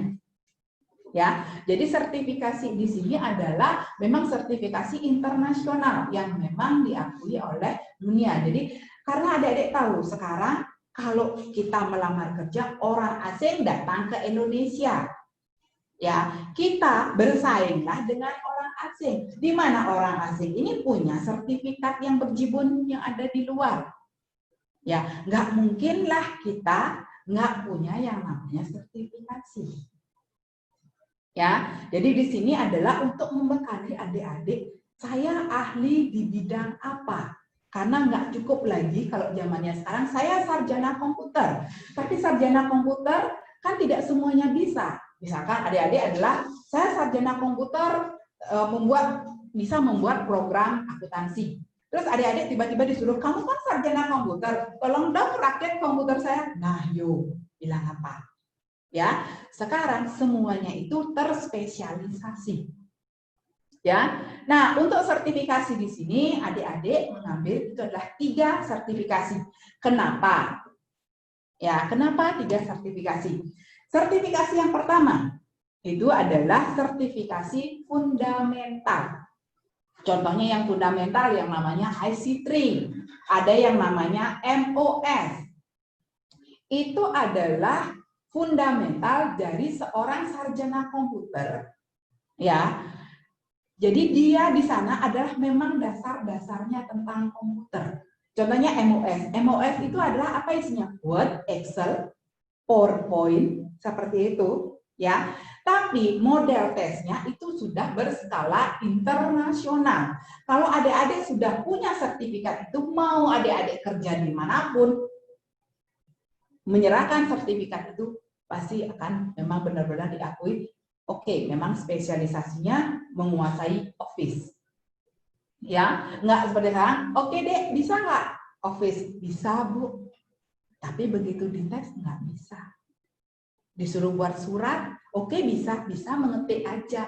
Ya, jadi sertifikasi di sini adalah memang sertifikasi internasional yang memang diakui oleh dunia. Jadi karena adik-adik tahu sekarang kalau kita melamar kerja, orang asing datang ke Indonesia. Ya, kita bersainglah dengan orang asing. Di mana orang asing ini punya sertifikat yang berjibun yang ada di luar. Ya, nggak mungkinlah kita nggak punya yang namanya sertifikasi. Ya, jadi di sini adalah untuk membekali adik-adik, saya ahli di bidang apa. Karena nggak cukup lagi kalau zamannya sekarang, saya sarjana komputer. Tapi sarjana komputer kan tidak semuanya bisa. Misalkan adik-adik adalah, saya sarjana komputer bisa membuat program akuntansi. Terus adik-adik tiba-tiba disuruh, kamu kan sarjana komputer, tolong dong rakit komputer saya. Nah, yuk, bilang apa? Ya, sekarang semuanya itu terspesialisasi. Ya, nah untuk sertifikasi di sini adik-adik mengambil itu adalah 3 sertifikasi. Kenapa? Ya, kenapa 3 sertifikasi? Sertifikasi yang pertama itu adalah sertifikasi fundamental. Contohnya yang fundamental yang namanya IC3, ada yang namanya MOS. Itu adalah fundamental dari seorang sarjana komputer, ya. Jadi dia di sana adalah memang dasar-dasarnya tentang komputer. Contohnya MOS. MOS itu adalah apa isinya? Word, Excel, PowerPoint, seperti itu, ya. Tapi model tesnya itu sudah berskala internasional. Kalau adik-adik sudah punya sertifikat itu, mau adik-adik kerja dimanapun, menyerahkan sertifikat itu pasti akan memang benar-benar diakui. Oke, memang spesialisasinya menguasai Office. Ya, nggak seperti sekarang. Oke deh, bisa nggak Office? Bisa Bu. Tapi begitu dites nggak bisa. Disuruh buat surat, oke bisa mengetik aja.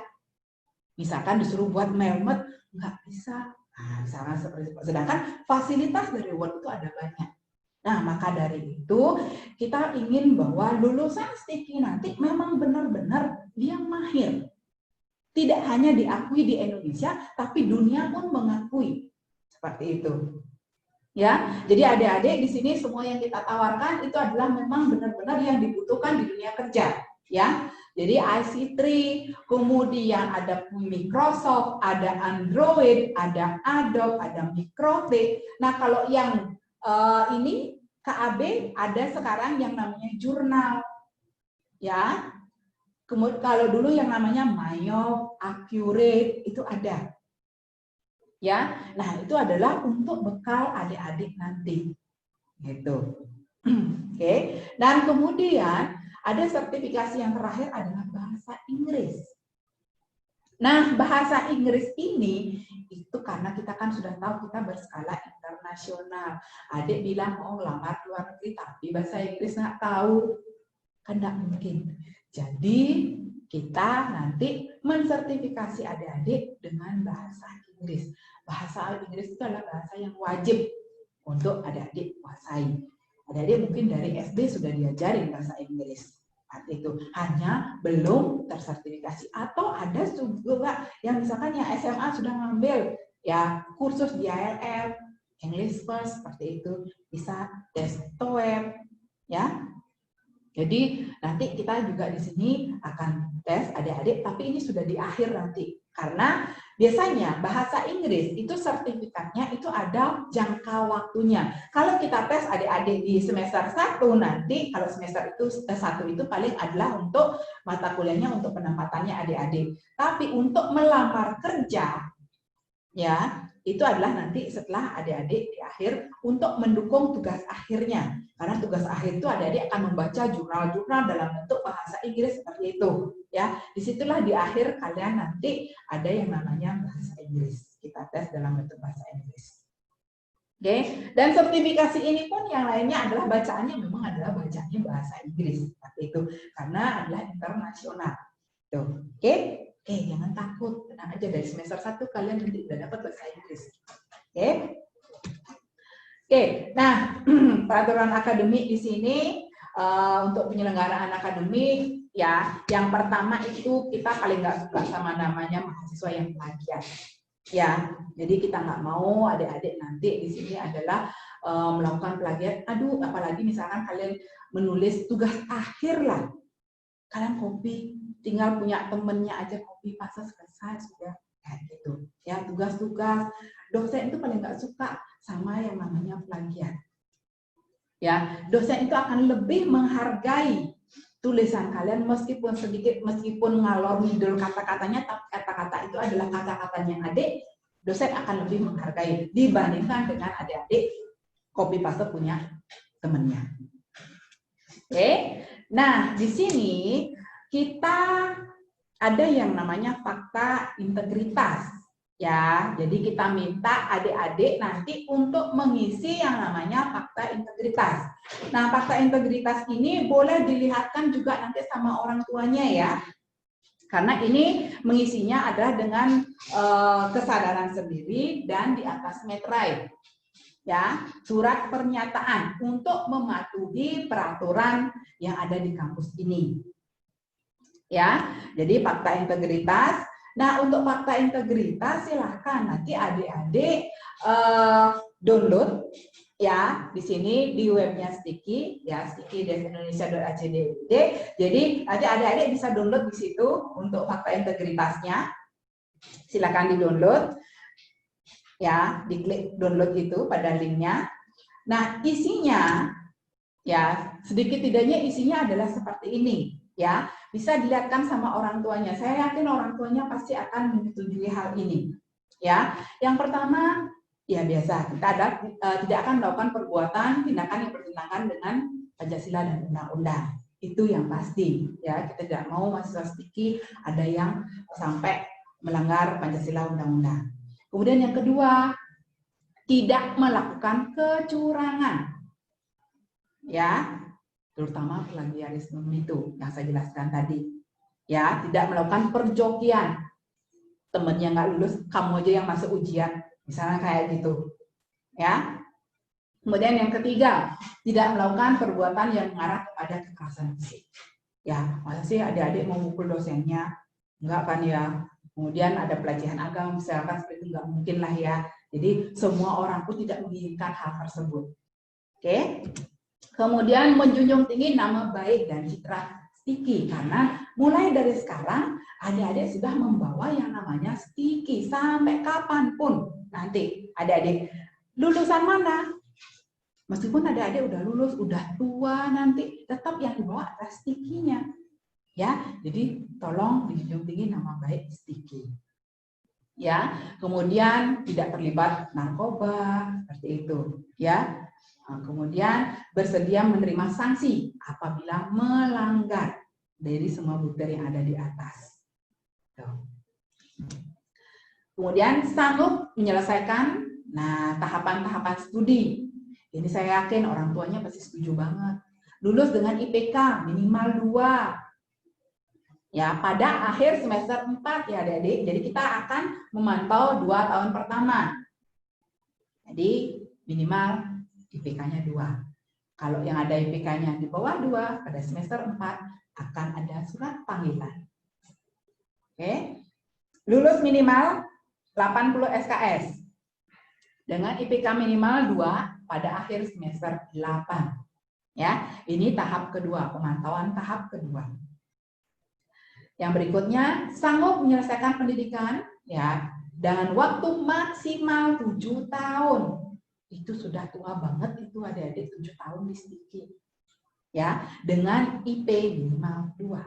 Misalkan disuruh buat mailet, nggak bisa. Nah, misalkan seperti itu. Sedangkan fasilitas dari Word itu ada banyak. Nah, maka dari itu kita ingin bahwa lulusan Sticky nanti memang benar-benar dia mahir. Tidak hanya diakui di Indonesia, tapi dunia pun mengakui. Seperti itu. Ya, jadi adik-adik di sini semua yang kita tawarkan itu adalah memang benar-benar yang dibutuhkan di dunia kerja. Ya, jadi IC3, kemudian ada Microsoft, ada Android, ada Adobe, ada Microtik. Nah, kalau yang ini KAB ada sekarang yang namanya jurnal, ya. Kemudian kalau dulu yang namanya Mayo, Accurate itu ada, ya. Nah itu adalah untuk bekal adik-adik nanti, gitu. Oke. Dan kemudian ada sertifikasi yang terakhir adalah bahasa Inggris. Nah bahasa Inggris ini itu karena kita kan sudah tahu kita berskala internasional. Adik bilang mau lamar luar negeri tapi bahasa Inggris nggak tahu, kan nggak mungkin. Jadi kita nanti mensertifikasi adik-adik dengan bahasa Inggris. Bahasa Inggris itu adalah bahasa yang wajib untuk adik-adik kuasai. Adik-adik mungkin dari SD sudah diajarin bahasa Inggris. Itu hanya belum tersertifikasi, atau ada juga yang misalkan yang SMA sudah ngambil ya kursus di IELTS, English First seperti itu, bisa tes TOEFL, ya. Jadi nanti kita juga di sini akan tes adik-adik, tapi ini sudah di akhir nanti. Karena biasanya bahasa Inggris itu sertifikatnya itu ada jangka waktunya. Kalau kita tes adik-adik di semester 1 nanti, kalau semester itu 1 itu paling adalah untuk mata kuliahnya untuk penempatannya adik-adik. Tapi untuk melamar kerja, ya itu adalah nanti setelah adik-adik di akhir untuk mendukung tugas akhirnya. Karena tugas akhir itu adik-adik akan membaca jurnal-jurnal dalam bentuk bahasa Inggris seperti itu. Ya, disitulah di akhir kalian nanti ada yang namanya bahasa Inggris. Kita tes dalam bentuk bahasa Inggris. Oke, dan sertifikasi ini pun yang lainnya adalah bacaannya memang adalah bacaannya bahasa Inggris seperti itu karena adalah internasional. Tuh, oke, oke, jangan takut, tenang aja dari semester 1 kalian nanti udah dapat bahasa Inggris. Oke, oke, nah peraturan akademik di sini untuk penyelenggaraan akademik ya, yang pertama itu kita paling nggak suka sama namanya mahasiswa yang plagiat. Ya, jadi kita nggak mau adik-adik nanti di sini adalah melakukan plagiat. Aduh, apalagi misalkan kalian menulis tugas akhir lah, kalian copy, tinggal punya temennya aja copy paste selesai sudah kayak gitu. Ya, tugas-tugas dosen itu paling nggak suka sama yang namanya plagiat. Ya, dosen itu akan lebih menghargai tulisan kalian meskipun sedikit, meskipun ngalor ngidul kata-katanya, tapi kata-kata itu adalah kata-katanya adik, dosen akan lebih menghargai dibandingkan dengan adik-adik copy paste punya temennya. Oke, nah di sini kita ada yang namanya fakta integritas. Ya, jadi kita minta adik-adik nanti untuk mengisi yang namanya fakta integritas. Nah, fakta integritas ini boleh dilihatkan juga nanti sama orang tuanya ya. Karena ini mengisinya adalah dengan kesadaran sendiri dan di atas meterai. Ya, surat pernyataan untuk mematuhi peraturan yang ada di kampus ini. Ya, jadi fakta integritas. Nah, untuk fakta integritas silahkan nanti adik-adik download ya di sini di webnya Sticky ya, sticky-indonesia.ac.id. Jadi nanti adik-adik bisa download di situ untuk fakta integritasnya. Silakan di-download ya, diklik download itu pada linknya. Nah, isinya ya sedikit tidaknya isinya adalah seperti ini ya, bisa dilihatkan sama orang tuanya. Saya yakin orang tuanya pasti akan menyetujui hal ini ya. Yang pertama ya biasa, kita tidak akan melakukan perbuatan tindakan yang bertentangan dengan Pancasila dan undang-undang, itu yang pasti ya. Kita tidak mau mahasiswa Sticky ada yang sampai melanggar Pancasila undang-undang. Kemudian yang kedua, tidak melakukan kecurangan ya, terutama plagiarisme itu yang saya jelaskan tadi ya. Tidak melakukan perjokian, temennya nggak lulus kamu aja yang masuk ujian misalnya kayak gitu ya. Kemudian yang ketiga, tidak melakukan perbuatan yang mengarah kepada kekerasan fisik ya. Masa sih adik-adik mau mukul dosennya? Enggak kan ya. Kemudian ada pelecehan agama misalkan, seperti itu nggak mungkin lah ya. Jadi semua orang pun tidak menginginkan hal tersebut. Oke. Kemudian menjunjung tinggi nama baik dan citra Sticky, karena mulai dari sekarang adik-adik sudah membawa yang namanya Sticky sampai kapanpun nanti. Adik-adik lulusan mana? Meskipun adik-adik udah lulus, udah tua nanti, tetap yang dibawa adalah Sticky-nya. Ya, jadi tolong dijunjung tinggi nama baik Sticky. Ya, kemudian tidak terlibat narkoba seperti itu, ya. Kemudian bersedia menerima sanksi apabila melanggar dari semua bukti yang ada di atas. Kemudian sanggup menyelesaikan tahapan-tahapan studi. Ini saya yakin orang tuanya pasti setuju banget. Lulus dengan IPK minimal 2. Ya, pada akhir semester 4 ya adik-adik. Jadi kita akan memantau 2 tahun pertama. Jadi minimal IPK-nya 2. Kalau yang ada IPK-nya di bawah 2 pada semester 4 akan ada surat panggilan. Oke. Lulus minimal 80 SKS. Dengan IPK minimal 2 pada akhir semester 8. Ya, ini tahap kedua, pemantauan tahap kedua. Yang berikutnya, sanggup menyelesaikan pendidikan ya dengan waktu maksimal 7 tahun. Itu sudah tua banget itu adik-adik, 7 tahun di Sticky. Ya, dengan IP minimal 2.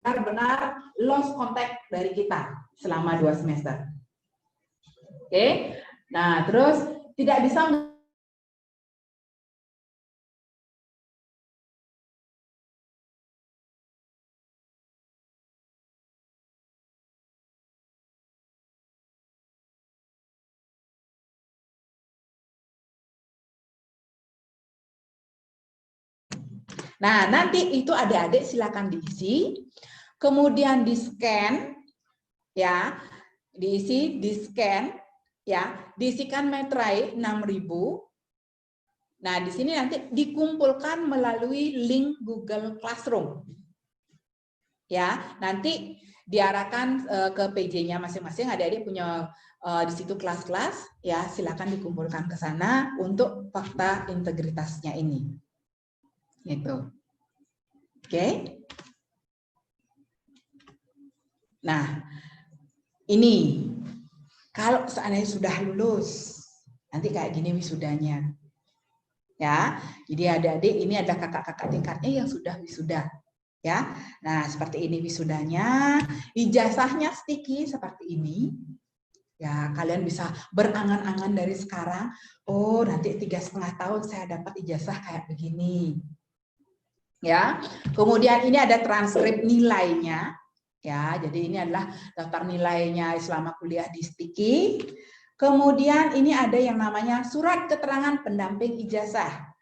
benar-benar lost contact dari kita selama 2 semester. Oke, nah terus tidak bisa. Nah, nanti itu adik-adik silakan diisi, kemudian di-scan, ya, diisi, di-scan, ya, diisikan materai 6.000. Nah, di sini nanti dikumpulkan melalui link Google Classroom. Ya, nanti diarahkan ke PJ-nya masing-masing, adik-adik punya di situ kelas-kelas, ya, silakan dikumpulkan ke sana untuk fakta integritasnya ini. Gitu. Oke. Nah, ini kalau seandainya sudah lulus, nanti kayak gini wisudanya. Ya, jadi adik-adik ini ada kakak-kakak tingkatnya yang sudah wisuda. Ya, nah seperti ini wisudanya, ijazahnya sticky seperti ini. Ya, kalian bisa berangan-angan dari sekarang. Oh, nanti 3,5 tahun saya dapat ijazah kayak begini. Ya, kemudian ini ada transkrip nilainya. Ya, jadi ini adalah daftar nilainya selama kuliah di Sticky. Kemudian ini ada yang namanya surat keterangan pendamping ijazah.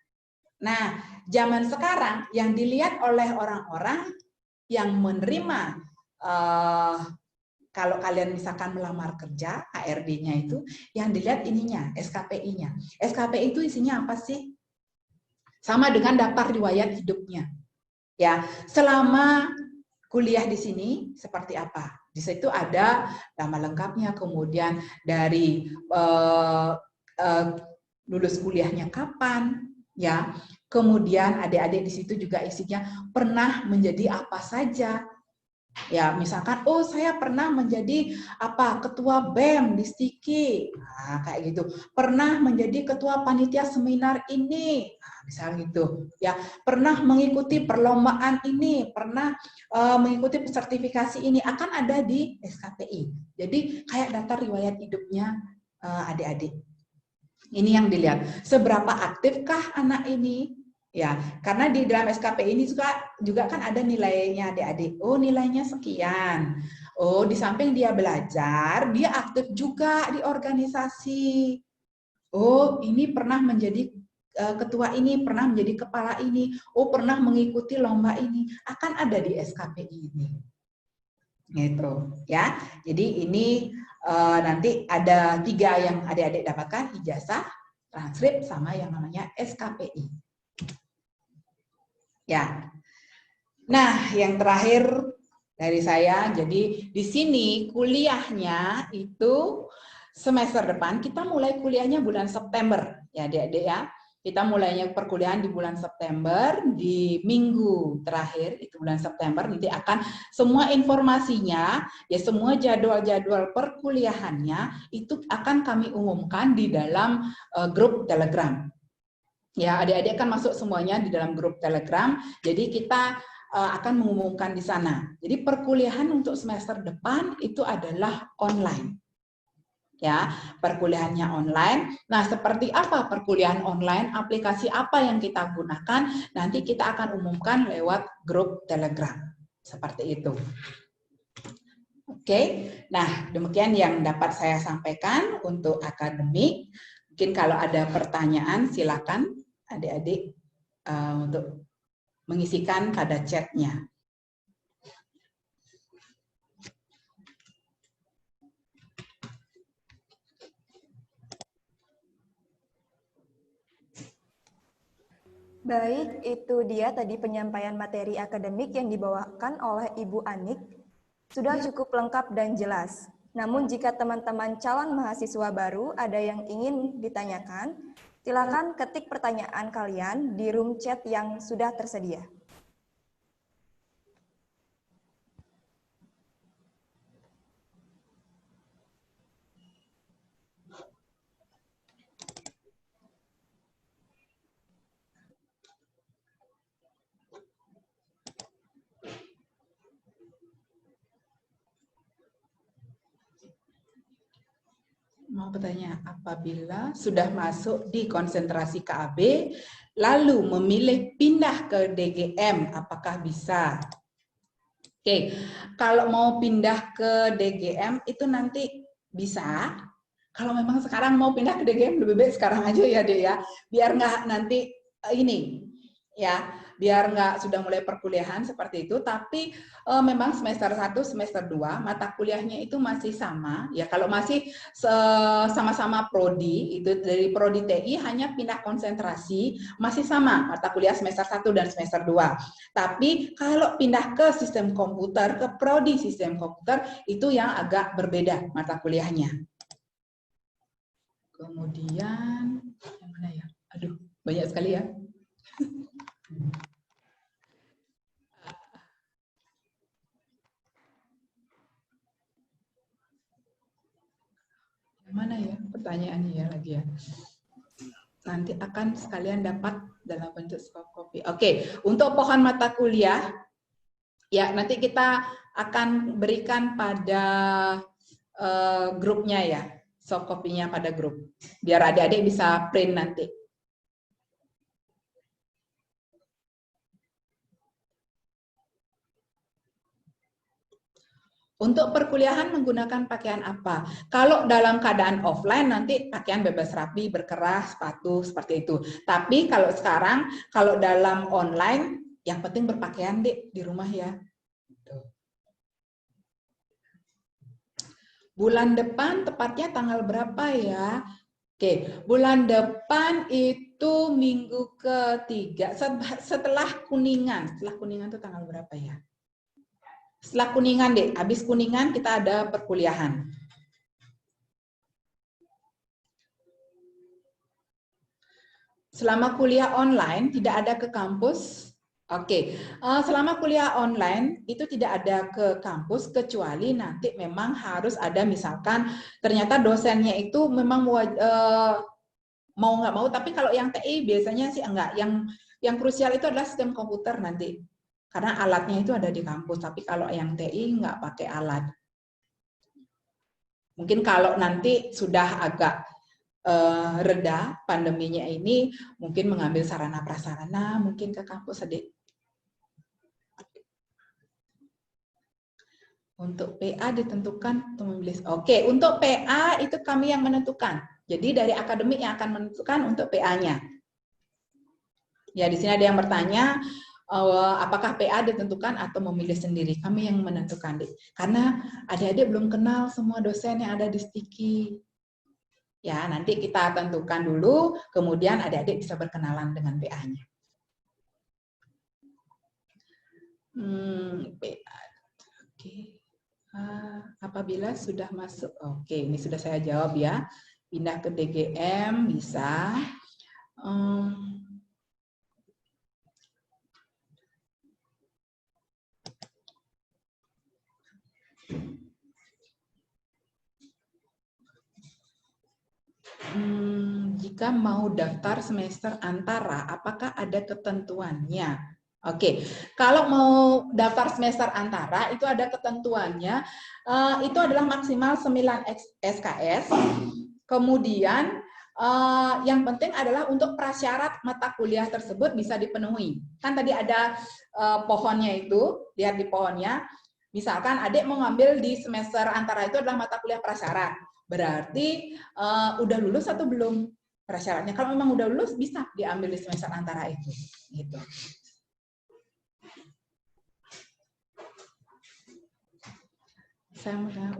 Nah, zaman sekarang yang dilihat oleh orang-orang yang menerima, kalau kalian misalkan melamar kerja, HRD-nya itu, yang dilihat ininya, SKPI-nya. SKPI itu isinya apa sih? Sama dengan daftar riwayat hidupnya. Ya, selama kuliah di sini seperti apa? Di situ ada nama lengkapnya, kemudian dari lulus kuliahnya kapan, ya. Kemudian adik-adik di situ juga isinya pernah menjadi apa saja. Ya, misalkan, oh saya pernah menjadi apa ketua BEM di Stiki, nah, kayak gitu. Pernah menjadi ketua panitia seminar ini, nah, misalnya gitu. Ya, pernah mengikuti perlombaan ini, pernah mengikuti sertifikasi ini, akan ada di SKPI. Jadi kayak daftar riwayat hidupnya adik-adik. Ini yang dilihat. Seberapa aktifkah anak ini? Ya, karena di dalam SKP ini juga kan ada nilainya adik-adik. Oh, nilainya sekian. Oh, di samping dia belajar, dia aktif juga di organisasi. Oh, ini pernah menjadi ketua ini, pernah menjadi kepala ini. Oh, pernah mengikuti lomba ini. Akan ada di SKPI ini. Gitu, ya. Jadi ini nanti ada 3 yang adik-adik dapatkan, ijazah, transkrip, sama yang namanya SKPI. Ya. Nah, yang terakhir dari saya, jadi di sini kuliahnya itu semester depan, kita mulai kuliahnya bulan September, ya adik-adik ya. Kita mulainya perkuliahan di bulan September, di minggu terakhir itu bulan September, nanti akan semua informasinya, ya semua jadwal-jadwal perkuliahannya itu akan kami umumkan di dalam grup Telegram. Ya, adik-adik kan masuk semuanya di dalam grup Telegram, jadi kita akan mengumumkan di sana. Jadi perkuliahan untuk semester depan itu adalah online. Ya, perkuliahannya online. Nah, seperti apa perkuliahan online? Aplikasi apa yang kita gunakan? Nanti kita akan umumkan lewat grup Telegram. Seperti itu. Oke. Nah, demikian yang dapat saya sampaikan untuk akademik. Mungkin kalau ada pertanyaan silakan adik-adik untuk mengisikan pada chat-nya. Baik, itu dia tadi penyampaian materi akademik yang dibawakan oleh Ibu Anik. Sudah cukup lengkap dan jelas. Namun jika teman-teman calon mahasiswa baru ada yang ingin ditanyakan, silakan ketik pertanyaan kalian di room chat yang sudah tersedia. Pertanyaan, apabila sudah masuk di konsentrasi KAB, lalu memilih pindah ke DGM, apakah bisa? Oke, kalau mau pindah ke DGM itu nanti bisa. Kalau memang sekarang mau pindah ke DGM, lebih baik sekarang aja ya, Dek ya. Biar nggak nanti ini, ya, biar nggak sudah mulai perkuliahan seperti itu. Tapi memang semester 1, semester 2 mata kuliahnya itu masih sama. Ya, kalau masih sama-sama prodi, itu dari prodi TI hanya pindah konsentrasi, masih sama mata kuliah semester 1 dan semester 2. Tapi kalau pindah ke sistem komputer, ke prodi sistem komputer, itu yang agak berbeda mata kuliahnya. Kemudian, yang mana ya? Aduh, banyak sekali ya. Yang mana ya pertanyaannya ya lagi ya? Nanti akan sekalian dapat dalam bentuk soft copy. Oke, untuk pohon mata kuliah, ya nanti kita akan berikan pada grupnya ya, soft copy-nya pada grup. Biar adik-adik bisa print nanti. Untuk perkuliahan menggunakan pakaian apa? Kalau dalam keadaan offline nanti pakaian bebas rapi, berkerah, sepatu, seperti itu. Tapi kalau sekarang, kalau dalam online, yang penting berpakaian di rumah ya. Bulan depan tepatnya tanggal berapa ya? Oke, bulan depan itu minggu ketiga, setelah Kuningan. Setelah Kuningan itu tanggal berapa ya? Setelah Kuningan, Dek. Habis Kuningan kita ada perkuliahan. Selama kuliah online tidak ada ke kampus. Oke, selama kuliah online itu tidak ada ke kampus kecuali nanti memang harus ada misalkan ternyata dosennya itu memang mau nggak mau. Tapi kalau yang TI biasanya sih enggak. Yang krusial itu adalah sistem komputer nanti. Karena alatnya itu ada di kampus, tapi kalau yang TI nggak pakai alat. Mungkin kalau nanti sudah agak reda pandeminya ini, mungkin mengambil sarana prasarana, mungkin ke kampus, Adik. Untuk PA ditentukan untuk memilih. Oke, untuk PA itu kami yang menentukan. Jadi dari akademik yang akan menentukan untuk PA-nya. Ya, di sini ada yang bertanya, apakah PA ditentukan atau memilih sendiri? Kami yang menentukan, Dik. Karena adik-adik belum kenal semua dosen yang ada di Stiki. Ya, nanti kita tentukan dulu, kemudian adik-adik bisa berkenalan dengan PA-nya. PA. Oke. Apabila sudah masuk, oke, ini sudah saya jawab ya. Pindah ke DGM bisa. Jika mau daftar semester antara, apakah ada ketentuannya? Oke, kalau mau daftar semester antara itu ada ketentuannya. Itu adalah maksimal 9 SKS. Kemudian yang penting adalah untuk prasyarat mata kuliah tersebut bisa dipenuhi. Kan tadi ada pohonnya itu, lihat di pohonnya. Misalkan adik mau ngambil di semester antara itu adalah mata kuliah prasyarat. Berarti udah lulus atau belum prasyaratnya? Kalau memang udah lulus bisa diambil di semester antara itu. Gitu.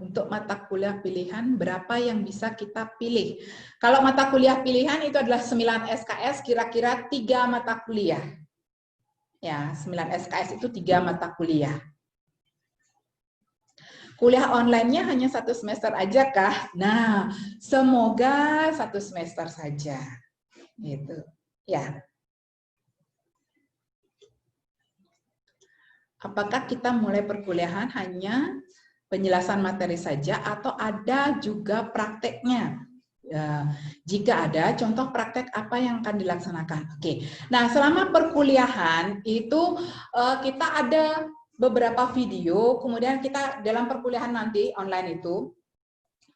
Untuk mata kuliah pilihan berapa yang bisa kita pilih? Kalau mata kuliah pilihan itu adalah 9 SKS, kira-kira 3 mata kuliah. Ya, 9 SKS itu 3 mata kuliah. Kuliah online-nya hanya 1 semester aja kah? Nah, semoga 1 semester saja. Gitu. Ya. Apakah kita mulai perkuliahan hanya penjelasan materi saja atau ada juga prakteknya? Ya, jika ada, contoh praktek apa yang akan dilaksanakan? Oke. Nah, selama perkuliahan itu kita ada beberapa video, kemudian kita dalam perkuliahan nanti online itu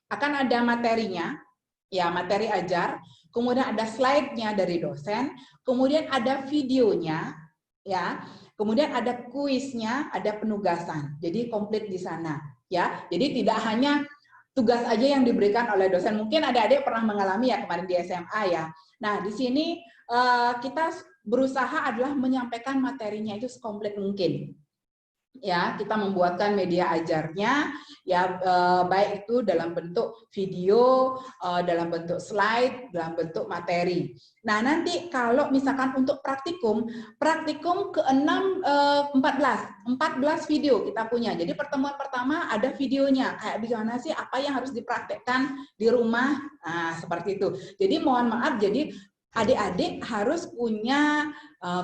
akan ada materinya. ya materi ajar, kemudian ada slide-nya dari dosen, kemudian ada videonya, ya, kemudian ada kuisnya, ada penugasan. Jadi komplit di sana, ya. Jadi tidak hanya tugas aja yang diberikan oleh dosen. Mungkin adik-adik pernah mengalami ya kemarin di SMA ya. Nah, di sini kita berusaha adalah menyampaikan materinya itu sekomplit mungkin. Ya, kita membuatkan media ajarnya ya, baik itu dalam bentuk video, dalam bentuk slide, dalam bentuk materi. Nah, nanti kalau misalkan untuk praktikum ke-6 14 video kita punya. Jadi pertemuan pertama ada videonya, kayak bagaimana sih apa yang harus dipraktekkan di rumah. Nah, seperti itu. Jadi mohon maaf, jadi adik-adik harus punya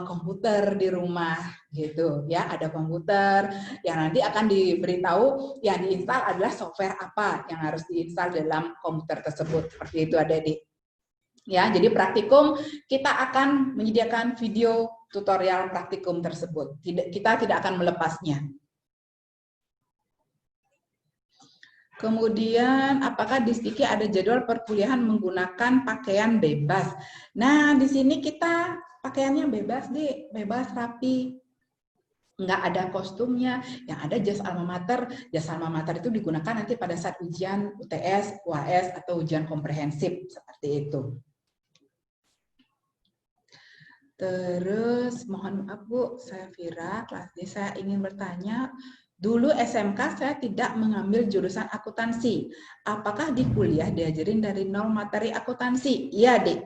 komputer di rumah gitu ya, ada komputer yang nanti akan diberitahu yang diinstal adalah software apa yang harus diinstal dalam komputer tersebut. Seperti itu adik-adik. Ya, jadi praktikum kita akan menyediakan video tutorial praktikum tersebut. Kita tidak akan melepasnya. Kemudian, apakah di Stiki ada jadwal perkuliahan menggunakan pakaian bebas? Nah, di sini kita pakaiannya bebas, Dik. Bebas, rapi. Nggak ada kostumnya, yang ada jas alma mater. Jas alma mater itu digunakan nanti pada saat ujian UTS, UAS, atau ujian komprehensif. Seperti itu. Terus, mohon maaf Bu, saya Vira, kelas D. Saya ingin bertanya, dulu SMK saya tidak mengambil jurusan akuntansi. Apakah di kuliah diajarin dari nol materi akuntansi? Iya, Dik.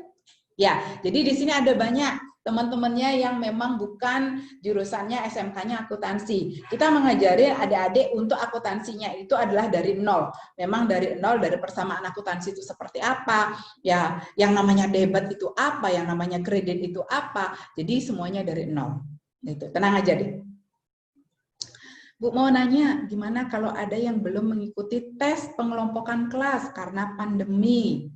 Ya, jadi di sini ada banyak teman-temannya yang memang bukan jurusannya SMK-nya akuntansi. Kita mengajari adik-adik untuk akuntansinya itu adalah dari nol. Memang dari nol, dari persamaan akuntansi itu seperti apa, ya, yang namanya debit itu apa, yang namanya kredit itu apa. Jadi semuanya dari nol. Gitu. Tenang aja deh. Bu mau nanya, gimana kalau ada yang belum mengikuti tes pengelompokan kelas karena pandemi?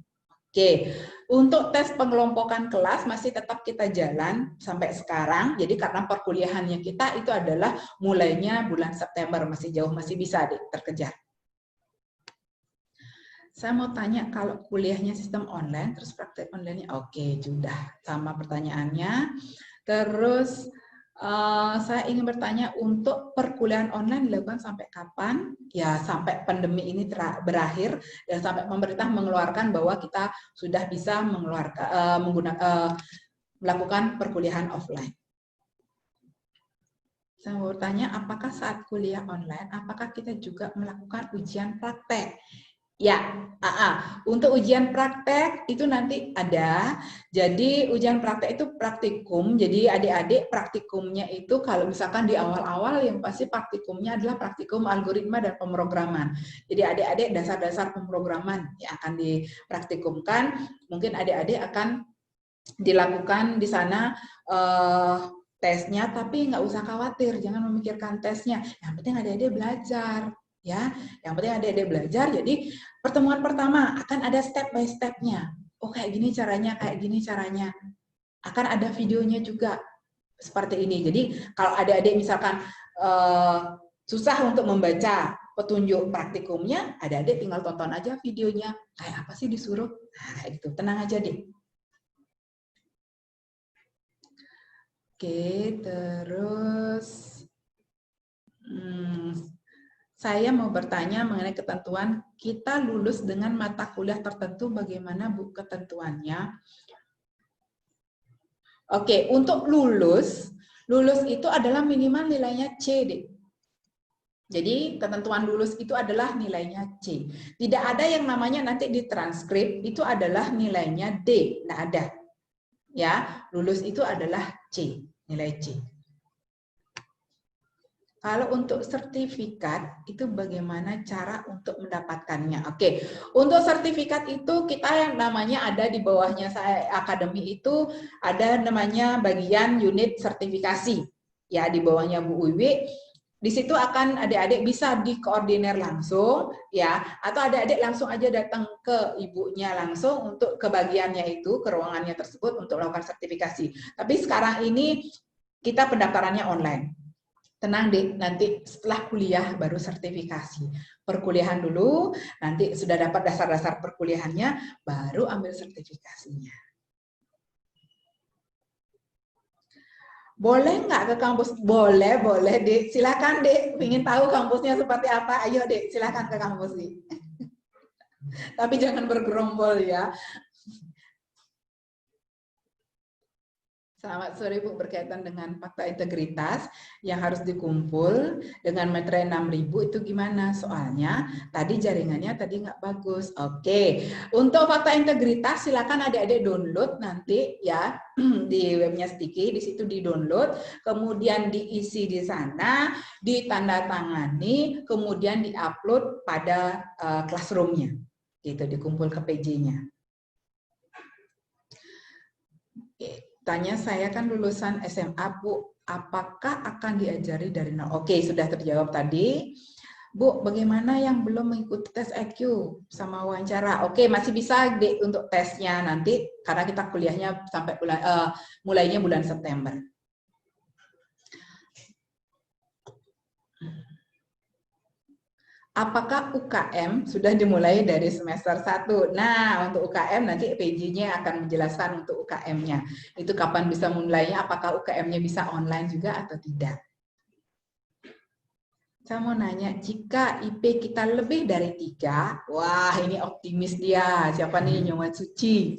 Oke, untuk tes pengelompokan kelas masih tetap kita jalan sampai sekarang. Jadi karena perkuliahannya kita itu adalah mulainya bulan September, masih jauh, masih bisa terkejar. Saya mau tanya, kalau kuliahnya sistem online, terus praktek online-nya, oke, sudah sama pertanyaannya. Terus saya ingin bertanya, untuk perkuliahan online dilakukan sampai kapan? Ya, sampai pandemi ini berakhir dan sampai pemerintah mengeluarkan bahwa kita sudah bisa melakukan perkuliahan offline. Saya mau bertanya, apakah saat kuliah online, apakah kita juga melakukan ujian praktek? Ya, untuk ujian praktek itu nanti ada. Jadi ujian praktek itu praktikum. Jadi adik-adik praktikumnya itu kalau misalkan di awal-awal yang pasti praktikumnya adalah praktikum algoritma dan pemrograman. Jadi adik-adik dasar-dasar pemrograman yang akan dipraktikumkan. Mungkin adik-adik akan dilakukan di sana tesnya, tapi nggak usah khawatir, jangan memikirkan tesnya. Yang penting adik-adik belajar. Ya, yang penting adik-adik belajar. Jadi pertemuan pertama akan ada step by step-nya. Oh, kayak gini caranya, kayak gini caranya. Akan ada videonya juga seperti ini. Jadi kalau adik-adik misalkan susah untuk membaca petunjuk praktikumnya, adik-adik tinggal tonton aja videonya. Kayak apa sih disuruh? Nah, itu tenang aja deh. Oke, terus saya mau bertanya mengenai ketentuan, kita lulus dengan mata kuliah tertentu, bagaimana Bu ketentuannya? Oke, untuk lulus itu adalah minimal nilainya C, deh. Jadi ketentuan lulus itu adalah nilainya C. Tidak ada yang namanya nanti di transkrip itu adalah nilainya D, nggak ada. Ya, lulus itu adalah C, nilai C. Kalau untuk sertifikat, itu bagaimana cara untuk mendapatkannya? Oke, untuk sertifikat itu kita yang namanya ada di bawahnya saya akademi itu ada namanya bagian unit sertifikasi. Ya, di bawahnya Bu Wiwi. Di situ akan adik-adik bisa dikoordinir langsung, ya, atau adik-adik langsung aja datang ke ibunya langsung untuk ke bagiannya itu, ke ruangannya tersebut untuk melakukan sertifikasi. Tapi sekarang ini kita pendaftarannya online. Tenang Dek, nanti setelah kuliah baru sertifikasi. Perkuliahan dulu, nanti sudah dapat dasar-dasar perkuliahannya, baru ambil sertifikasinya. Boleh nggak ke kampus? Boleh, boleh Dek. Silakan Dek, ingin tahu kampusnya seperti apa? Ayo Dek, silakan ke kampus Dek. Tapi jangan bergerombol ya. Selamat sore Bu, berkaitan dengan fakta integritas yang harus dikumpul dengan meterai 6.000 itu gimana? Soalnya tadi jaringannya tadi nggak bagus. Oke, untuk fakta integritas silakan adik-adik download nanti ya di webnya Sticky, di situ di download, kemudian diisi di sana, ditandatangani, kemudian diupload pada classroomnya, gitu, dikumpul ke PJ-nya. Tanya saya kan lulusan SMA, Bu, apakah akan diajari dari nol? Oke, sudah terjawab tadi. Bu, bagaimana yang belum mengikuti tes IQ sama wawancara? Oke, masih bisa Dek untuk tesnya nanti karena kita kuliahnya sampai mulainya bulan September. Apakah UKM sudah dimulai dari semester 1? Nah, untuk UKM nanti PJ-nya akan menjelaskan untuk UKM-nya. Itu kapan bisa mulainya, apakah UKM-nya bisa online juga atau tidak. Saya mau nanya, jika IP kita lebih dari 3, wah ini optimis dia. Siapa nih? Nyoman Suci.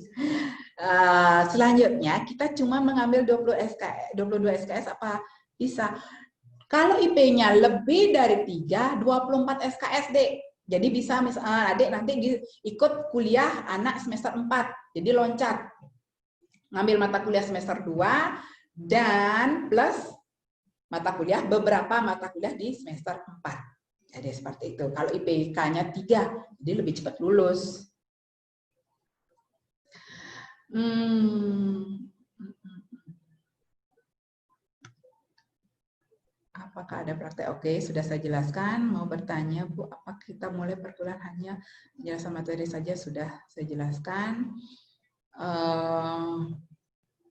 Selanjutnya, kita cuma mengambil 22 SKS apa bisa? Kalau IP-nya lebih dari 3, 24 SKS, Dek. Jadi bisa misalnya adik nanti ikut kuliah anak semester 4. Jadi loncat. Ngambil mata kuliah semester 2 dan plus mata kuliah, beberapa mata kuliah di semester 4. Jadi seperti itu. Kalau IPK-nya 3, jadi lebih cepat lulus. Apakah ada praktek? Oke, sudah saya jelaskan. Mau bertanya, Bu, apa kita mulai perkuliahan hanya penjelasan materi saja? Sudah saya jelaskan.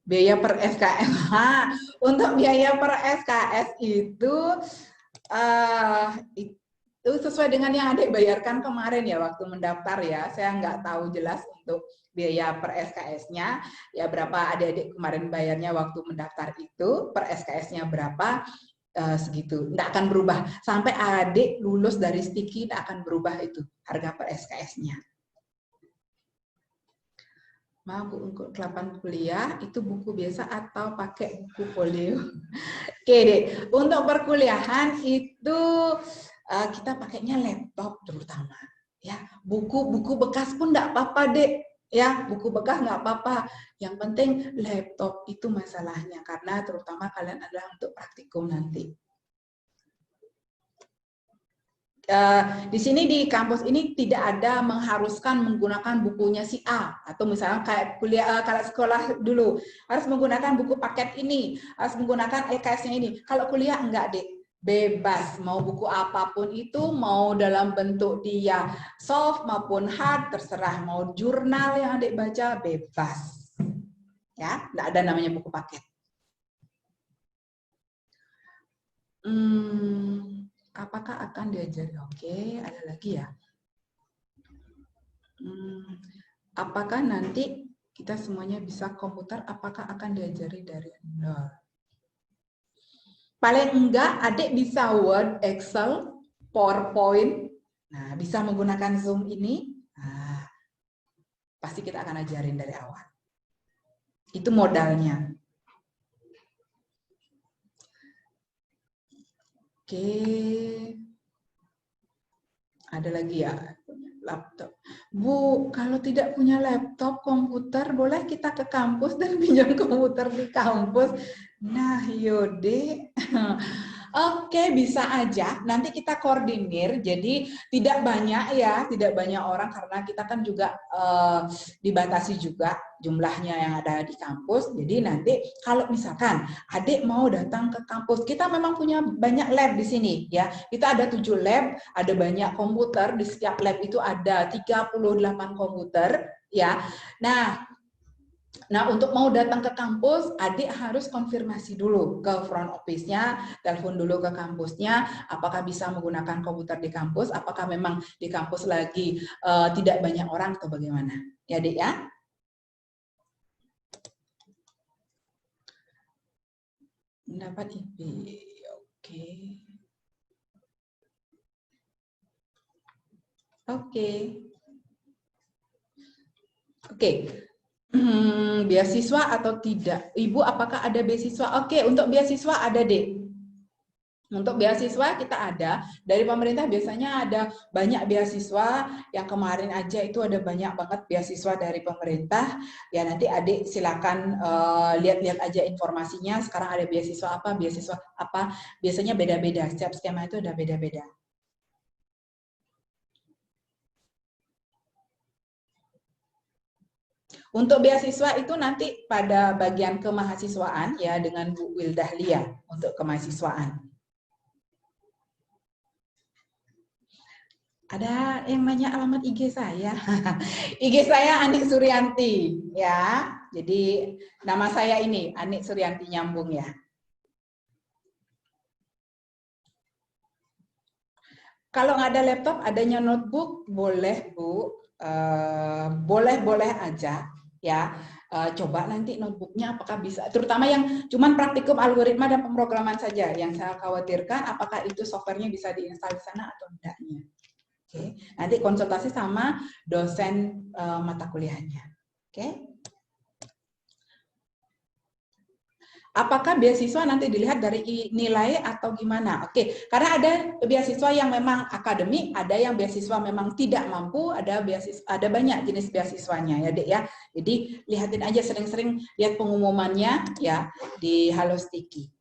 Biaya per SKS. Untuk biaya per SKS itu sesuai dengan yang adik bayarkan kemarin ya waktu mendaftar ya. Saya nggak tahu jelas untuk biaya per SKS-nya. Ya berapa adik-adik kemarin bayarnya waktu mendaftar itu, per SKS-nya berapa. Segitu, tidak akan berubah sampai adik lulus dari Sticky, tidak akan berubah itu harga per SKS-nya. Mau untuk kelapan kuliah itu buku biasa atau pakai buku folio? Oke deh, untuk perkuliahan itu kita pakainya laptop terutama, ya buku bekas pun tidak apa-apa deh. Ya, buku bekas nggak apa-apa. Yang penting laptop itu masalahnya karena terutama kalian adalah untuk praktikum nanti. Di sini di kampus ini tidak ada mengharuskan menggunakan bukunya si A atau misalnya kayak kuliah kalau sekolah dulu harus menggunakan buku paket ini, harus menggunakan LKS-nya ini. Kalau kuliah enggak deh, bebas mau buku apapun itu, mau dalam bentuk dia soft maupun hard terserah, mau jurnal yang adik baca bebas. Ya, enggak ada namanya buku paket. Apakah akan diajari? Oke, ada lagi ya. Apakah nanti kita semuanya bisa komputer? Apakah akan diajari dari nol? Paling enggak, adik bisa Word, Excel, PowerPoint. Nah, bisa menggunakan Zoom ini. Nah, pasti kita akan ajarin dari awal. Itu modalnya. Oke. Ada lagi ya, laptop. Bu, kalau tidak punya laptop, komputer, boleh kita ke kampus dan pinjam komputer di kampus? Nah, yaudah. Oke, bisa aja. Nanti kita koordinir. Jadi tidak banyak ya, tidak banyak orang karena kita kan juga dibatasi juga jumlahnya yang ada di kampus. Jadi nanti kalau misalkan adik mau datang ke kampus, kita memang punya banyak lab di sini ya. Kita ada 7 lab, ada banyak komputer, di setiap lab itu ada 38 komputer ya. Nah, Nah, untuk mau datang ke kampus, adik harus konfirmasi dulu ke front office-nya, telepon dulu ke kampusnya, apakah bisa menggunakan komputer di kampus, apakah memang di kampus lagi tidak banyak orang atau bagaimana. Ya, Dek ya. Mendapat IP. Oke. Oke. Oke. Beasiswa atau tidak? Ibu, apakah ada beasiswa? Oke, untuk beasiswa ada, Dek. Untuk beasiswa kita ada, dari pemerintah biasanya ada banyak beasiswa, yang kemarin aja itu ada banyak banget beasiswa dari pemerintah. Ya nanti adik silakan lihat-lihat aja informasinya, sekarang ada beasiswa apa, biasanya beda-beda, setiap skema itu ada beda-beda. Untuk beasiswa itu nanti pada bagian kemahasiswaan ya dengan Bu Wildahlia untuk kemahasiswaan. Ada yang nanya alamat IG saya. IG saya Anik Suryanti ya. Jadi nama saya ini Anik Suryanti nyambung ya. Kalau nggak ada laptop, adanya notebook boleh Bu, boleh aja ya. Coba nanti notebooknya apakah bisa, terutama yang cuman praktikum algoritma dan pemrograman saja. Yang saya khawatirkan apakah itu softwarenya bisa diinstal di sana atau enggaknya. Oke, nanti konsultasi sama dosen mata kuliahnya. Oke. Apakah beasiswa nanti dilihat dari nilai atau gimana? Oke, karena ada beasiswa yang memang akademik, ada yang beasiswa memang tidak mampu, ada banyak jenis beasiswanya ya, Dek ya. Jadi lihatin aja sering-sering lihat pengumumannya ya di Halostiki.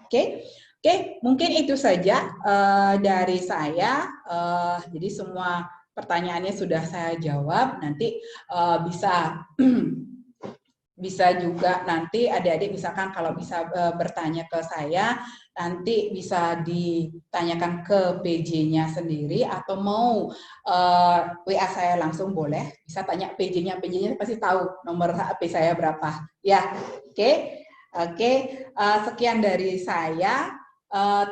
Oke. Oke, mungkin itu saja dari saya. Jadi semua pertanyaannya sudah saya jawab. Nanti bisa juga nanti adik-adik misalkan kalau bisa bertanya ke saya, nanti bisa ditanyakan ke PJ-nya sendiri atau mau WA saya langsung boleh. Bisa tanya PJ-nya pasti tahu nomor HP saya berapa. Ya, oke. Oke, sekian dari saya.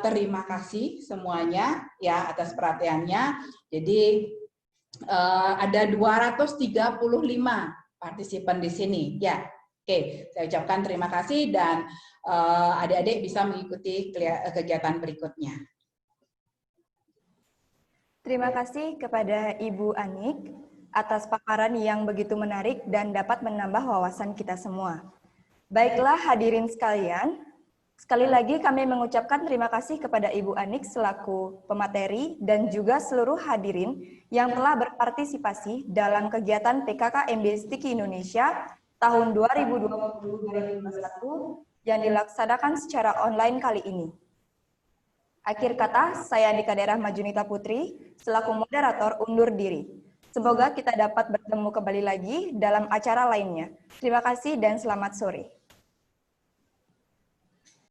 Terima kasih semuanya ya atas perhatiannya. Jadi ada 235 partisipan di sini. Ya, oke. Saya ucapkan terima kasih dan adik-adik bisa mengikuti kegiatan berikutnya. Terima kasih kepada Ibu Anik atas paparan yang begitu menarik dan dapat menambah wawasan kita semua. Baiklah hadirin sekalian, sekali lagi kami mengucapkan terima kasih kepada Ibu Anik selaku pemateri dan juga seluruh hadirin yang telah berpartisipasi dalam kegiatan PKK MBSTIKI Indonesia tahun 2020-2021 yang dilaksanakan secara online kali ini. Akhir kata, saya Andika Daerah Majunita Putri selaku moderator undur diri. Semoga kita dapat bertemu kembali lagi dalam acara lainnya. Terima kasih dan selamat sore.